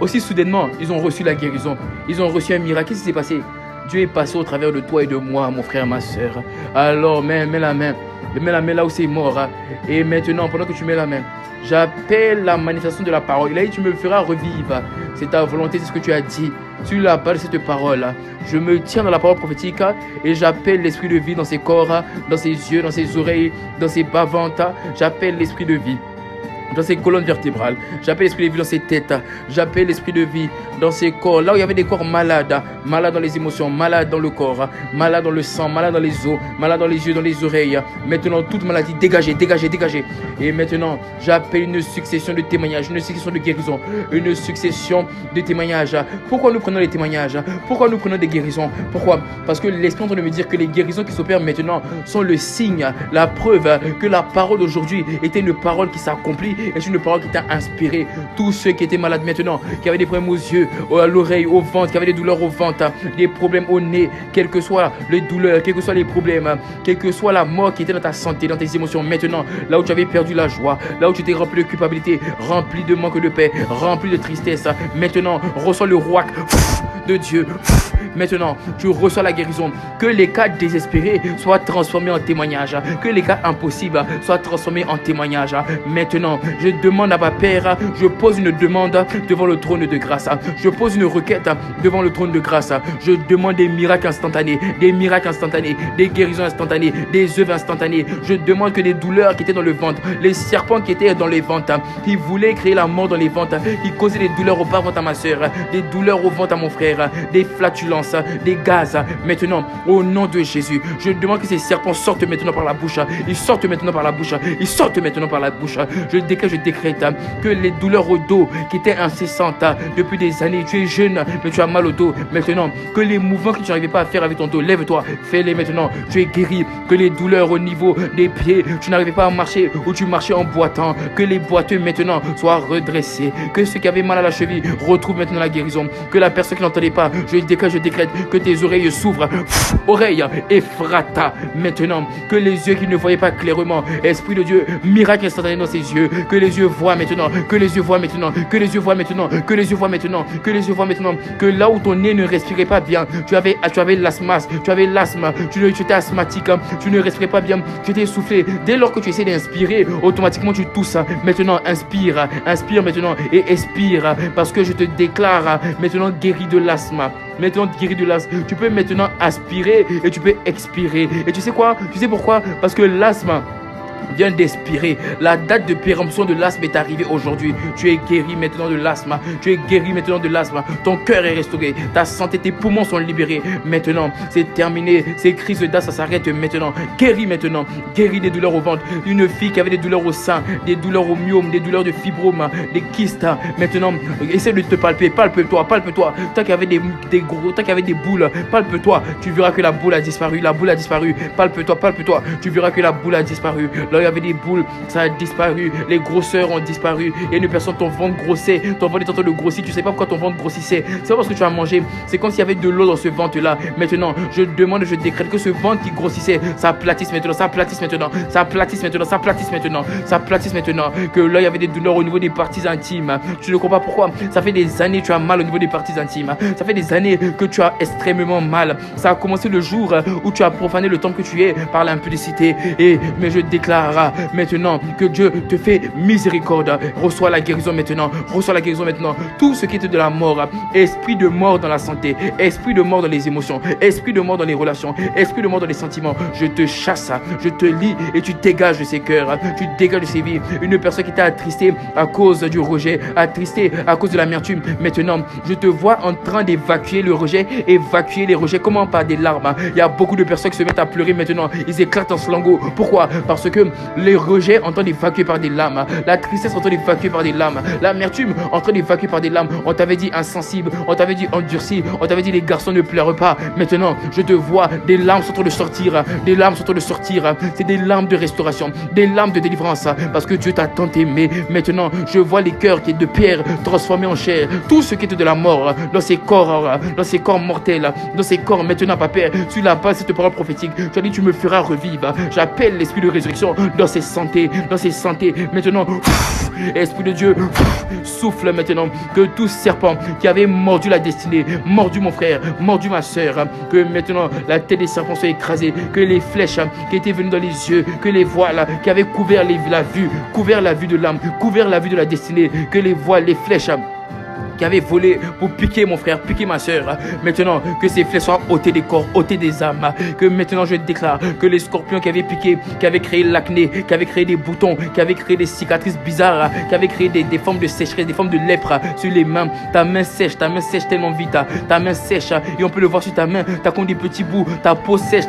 Aussi soudainement, ils ont reçu la guérison. Ils ont reçu un miracle. Qu'est-ce qui s'est passé? Dieu est passé au travers de toi et de moi, mon frère, ma soeur. Alors, mets la main. Mets la main là où c'est mort. Et maintenant, pendant que tu mets la main, j'appelle la manifestation de la parole. Il a dit, tu me feras revivre. C'est ta volonté, c'est ce que tu as dit. Tu l'as parlé de cette parole. Je me tiens dans la parole prophétique et j'appelle l'esprit de vie dans ses corps, dans ses yeux, dans ses oreilles, dans ses bas-ventres. J'appelle l'esprit de vie dans ses colonnes vertébrales. J'appelle l'esprit de vie dans ses têtes. J'appelle l'esprit de vie dans ses corps. Là où il y avait des corps malades, malades dans les émotions, malades dans le corps, malades dans le sang, malades dans les os, malades dans les yeux, dans les oreilles. Maintenant, toute maladie, dégagez. Et maintenant, j'appelle une succession de témoignages, une succession de guérisons, une succession de témoignages. Pourquoi nous prenons les témoignages? Pourquoi nous prenons des guérisons? Pourquoi? Parce que l'esprit est en train de me dire que les guérisons qui s'opèrent maintenant sont le signe, la preuve que la parole d'aujourd'hui était une parole qui s'accomplit. Est une parole qui t'a inspiré. Tous ceux qui étaient malades maintenant, qui avaient des problèmes aux yeux, à l'oreille, au ventre, qui avaient des douleurs au ventre, des problèmes au nez, quelles que soient les douleurs, quels que soient les problèmes, quelle que soit la mort qui était dans ta santé, dans tes émotions, maintenant, là où tu avais perdu la joie, là où tu étais rempli de culpabilité, rempli de manque de paix, rempli de tristesse, maintenant, reçois le roi de Dieu. Maintenant, tu reçois la guérison. Que les cas désespérés soient transformés en témoignages. Que les cas impossibles soient transformés en témoignages. Maintenant, je demande à ma Père, je pose une demande devant le trône de grâce. Je pose une requête devant le trône de grâce. Je demande des miracles instantanés, des guérisons instantanées, des œuvres instantanées. Je demande que les douleurs qui étaient dans le ventre, les serpents qui étaient dans les ventres, qui voulaient créer la mort dans les ventres, qui causaient des douleurs au bas-ventre à ma soeur, des douleurs au ventre à mon frère, des flatulences, des gaz, maintenant, au nom de Jésus, je demande que ces serpents sortent maintenant par la bouche. Ils sortent maintenant par la bouche. Je décrète que les douleurs au dos qui étaient incessantes depuis des années, tu es jeune, mais tu as mal au dos. Maintenant, que les mouvements que tu n'arrivais pas à faire avec ton dos, lève-toi, fais-les maintenant. Tu es guéri. Que les douleurs au niveau des pieds, tu n'arrivais pas à marcher ou tu marchais en boitant, que les boiteux maintenant soient redressés. Que ceux qui avaient mal à la cheville retrouvent maintenant la guérison. Que la personne qui n'entendait pas, je décrète décrète que tes oreilles s'ouvrent. Oreilles, Ephrata, maintenant. Que les yeux qui ne voyaient pas clairement, Esprit de Dieu, miracle instantané dans ses yeux. Que les yeux voient maintenant. Que les yeux voient maintenant. Que les yeux voient maintenant. Que les yeux voient maintenant. Que les yeux voient maintenant. Que là où ton nez ne respirait pas bien, tu avais l'asthme. Tu étais asthmatique. Tu ne respirais pas bien. Tu étais essoufflé. Dès lors que tu essaies d'inspirer, automatiquement tu tousses. Maintenant, inspire. Inspire maintenant et expire. Parce que je te déclare maintenant guéri de l'asthme. Maintenant guéri de l'asthme. Tu peux maintenant aspirer et tu peux expirer. Et tu sais quoi? Tu sais pourquoi? Parce que l'asthme vient d'expirer. La date de péremption de l'asthme est arrivée aujourd'hui. Tu es guéri maintenant de l'asthme. Tu es guéri maintenant de l'asthme. Ton cœur est restauré. Ta santé, tes poumons sont libérés. Maintenant, c'est terminé. Ces crises d'asthme, ça s'arrête maintenant. Guéri maintenant. Guéri des douleurs au ventre. Une fille qui avait des douleurs au sein, des douleurs au myome, des douleurs de fibrome, des kystes. Maintenant, essaie de te palper. Palpe-toi, palpe-toi. Tant qu'il y avait tant qu'il y avait des boules, palpe-toi. Tu verras que la boule a disparu. La boule a disparu. Palpe-toi, palpe-toi. Tu verras que la boule a disparu. Là, il y avait des boules, ça a disparu. Les grosseurs ont disparu. Il y a une personne, ton ventre grossait. Ton ventre est en train de grossir. Tu ne sais pas pourquoi ton ventre grossissait. C'est pas parce que tu as mangé. C'est comme s'il y avait de l'eau dans ce ventre-là. Maintenant, je demande, je décrète que ce ventre qui grossissait, ça platisse maintenant. Ça platisse maintenant. Ça platisse maintenant. Ça platisse maintenant. Ça platisse maintenant. Que là, il y avait des douleurs au niveau des parties intimes. Tu ne comprends pas pourquoi. Ça fait des années que tu as mal au niveau des parties intimes. Ça fait des années que tu as extrêmement mal. Ça a commencé le jour où tu as profané le temple que tu es par l'impudicité. Mais je déclare maintenant que Dieu te fait miséricorde. Reçois la guérison maintenant. Reçois la guérison maintenant. Tout ce qui est de la mort, esprit de mort dans la santé, esprit de mort dans les émotions, esprit de mort dans les relations, esprit de mort dans les sentiments, je te chasse, je te lis et tu dégages de ces cœurs, tu dégages de ces vies. Une personne qui t'a attristé à cause du rejet, attristé à cause de l'amertume, maintenant je te vois en train d'évacuer le rejet, évacuer les rejets. Comment? Par des larmes. Il y a beaucoup de personnes qui se mettent à pleurer maintenant. Ils éclatent en slangots. Pourquoi? Parce que les rejets en train d'évacuer par des larmes, la tristesse en train d'évacuer par des larmes, l'amertume en train d'évacuer par des larmes. On t'avait dit insensible, on t'avait dit endurci, on t'avait dit les garçons ne pleurent pas. Maintenant, je te vois, des larmes sont en train de sortir, des larmes sont en train de sortir. C'est des larmes de restauration, des larmes de délivrance, parce que Dieu t'a tant aimé. Maintenant, je vois les cœurs qui est de pierre transformés en chair. Tout ce qui était de la mort dans ces corps mortels, dans ces corps maintenant, Papa, sur la base de cette parole prophétique, tu as dit tu me feras revivre. J'appelle l'esprit de résurrection dans ces santé, maintenant, Esprit de Dieu, souffle maintenant, que tout serpent qui avait mordu la destinée, mordu mon frère, mordu ma soeur, que maintenant la tête des serpents soit écrasée, que les flèches qui étaient venues dans les yeux, que les voiles qui avaient couvert la vue de l'âme, couvert la vue de la destinée, que les voiles, les flèches qui avait volé pour piquer mon frère, piquer ma soeur. Maintenant, que ces flèches soient ôtées des corps, ôtées des âmes. Que maintenant, je déclare que les scorpions qui avaient piqué, qui avaient créé l'acné, qui avaient créé des boutons, qui avaient créé des cicatrices bizarres, qui avaient créé des formes de sécheresse, des formes de lèpre sur les mains. Ta main sèche tellement vite. Ta main sèche et on peut le voir sur ta main. Tu as comme des petits bouts. Ta peau sèche,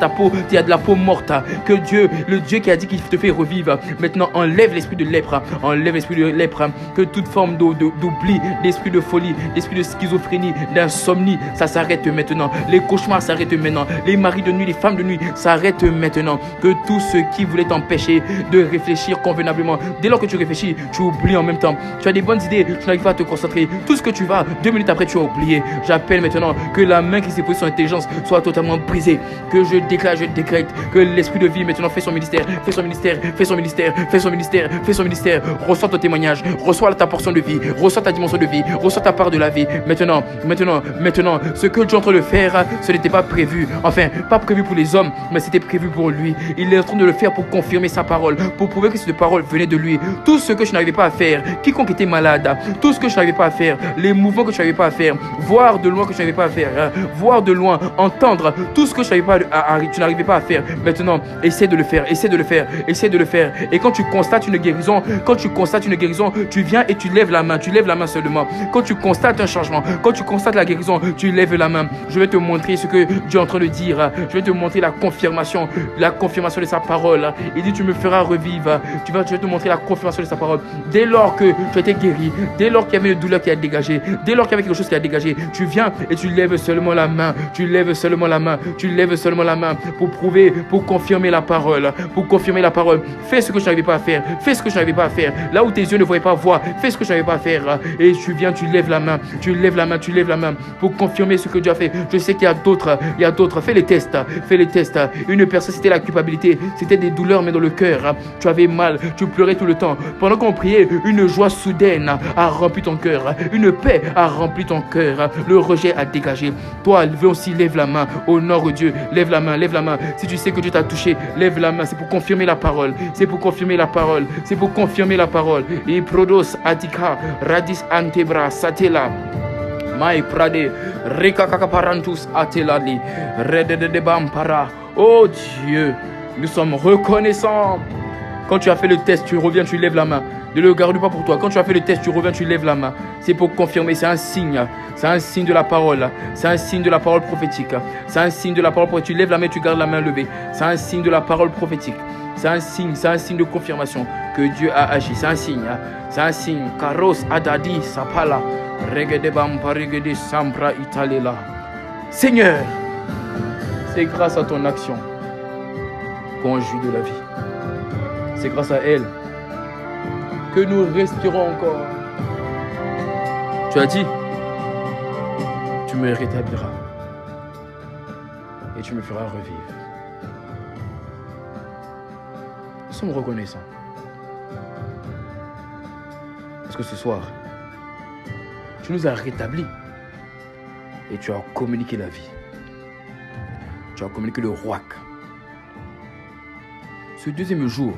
il y a de la peau morte. Que Dieu, le Dieu qui a dit qu'il te fait revivre, maintenant enlève l'esprit de lèpre. Enlève l'esprit de lèpre. Que toute forme d'oubli, l'esprit de folie, l'esprit de schizophrénie, d'insomnie, ça s'arrête maintenant. Les cauchemars s'arrêtent maintenant. Les maris de nuit, les femmes de nuit s'arrêtent maintenant. Que tout ce qui voulait t'empêcher de réfléchir convenablement, dès lors que tu réfléchis, tu oublies en même temps. Tu as des bonnes idées, tu n'arrives pas à te concentrer. Tout ce que tu vas, 2 minutes après, tu as oublié. J'appelle maintenant que la main qui s'est posée sur l'intelligence soit totalement brisée. Que je déclare, je décrète que l'esprit de vie maintenant fait son ministère, fait son ministère, fait son ministère, fait son ministère, fait son ministère. Reçois ton témoignage, reçois ta portion de vie, reçois ta dimension de vie, reçois ta part de la vie. Maintenant, ce que Dieu est en train de faire, ce n'était pas prévu. Enfin, pas prévu pour les hommes, mais c'était prévu pour lui. Il est en train de le faire pour confirmer sa parole, pour prouver que cette parole venait de lui. Tout ce que je n'arrivais pas à faire, quiconque était malade, tout ce que je n'arrivais pas à faire, les mouvements que je n'arrivais pas à faire, voir de loin que je n'arrivais pas à faire, voir de loin, entendre, tout ce que je n'arrivais pas à faire. Maintenant, essaie de le faire, essaie de le faire, essaie de le faire. Et quand tu constates une guérison, tu viens et tu lèves la main seulement. Quand tu constates un changement, quand tu constates la guérison, tu lèves la main. Je vais te montrer ce que Dieu est en train de dire. Je vais te montrer la confirmation de sa parole. Il dit tu me feras revivre. Je vais te montrer la confirmation de sa parole. Dès lors que tu as été guéri, dès lors qu'il y avait une douleur qui a dégagé, dès lors qu'il y avait quelque chose qui a dégagé, tu viens et tu lèves seulement la main. Tu lèves seulement la main pour prouver, pour confirmer la parole. Fais ce que je n'arrivais pas à faire. Là où tes yeux ne voyaient pas voir, fais ce que je n'arrivais pas à faire. Et tu viens, tu lèves lèves la main, tu lèves la main, tu lèves la main pour confirmer ce que Dieu a fait. Je sais qu'il y a d'autres, fais les tests, fais les tests. Une personne, c'était la culpabilité, c'était des douleurs mais dans le cœur, tu avais mal, tu pleurais tout le temps. Pendant qu'on priait, une joie soudaine a rempli ton cœur, une paix a rempli ton cœur, le rejet a dégagé. Toi, viens aussi, lève la main, honore Dieu, lève la main, lève la main. Si tu sais que Dieu t'a touché, lève la main, c'est pour confirmer la parole, c'est pour confirmer la parole, c'est pour confirmer la parole. Et prodos atika radis antebra satela mai prade rekakakaparantus atelali redede bampara. Oh Dieu, nous sommes reconnaissants. Quand tu as fait le test, tu reviens, tu lèves la main. Ne le garde pas pour toi. Quand tu as fait le test, tu reviens, tu lèves la main. C'est pour confirmer, c'est un signe. C'est un signe de la parole. C'est un signe de la parole prophétique. C'est un signe de la parole prophétique. Tu lèves la main, tu gardes la main levée. C'est un signe de la parole prophétique. C'est un signe de confirmation que Dieu a agi. C'est un signe. C'est un signe. Karos adadi sapala. Regede bampa regede sampra italela. Seigneur, c'est grâce à ton action qu'on jouit de la vie. C'est grâce à elle que nous resterons encore. Tu as dit, tu me rétabliras et tu me feras revivre. Nous sommes reconnaissants. Parce que ce soir, tu nous as rétablis et tu as communiqué la vie. Tu as communiqué le roi. Ce deuxième jour,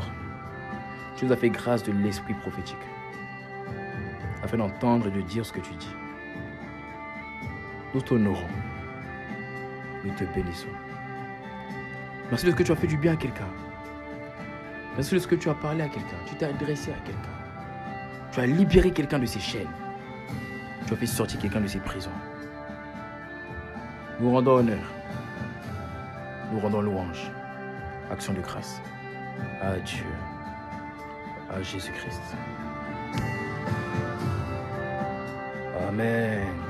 tu nous as fait grâce de l'esprit prophétique afin d'entendre et de dire ce que tu dis. Nous t'honorons. Nous te bénissons. Merci de ce que tu as fait du bien à quelqu'un. Merci de ce que tu as parlé à quelqu'un. Tu t'es adressé à quelqu'un. Tu as libéré quelqu'un de ses chaînes. Tu as fait sortir quelqu'un de ses prisons. Nous rendons honneur. Nous rendons louange. Action de grâce. À Dieu. À Jésus-Christ. Amen.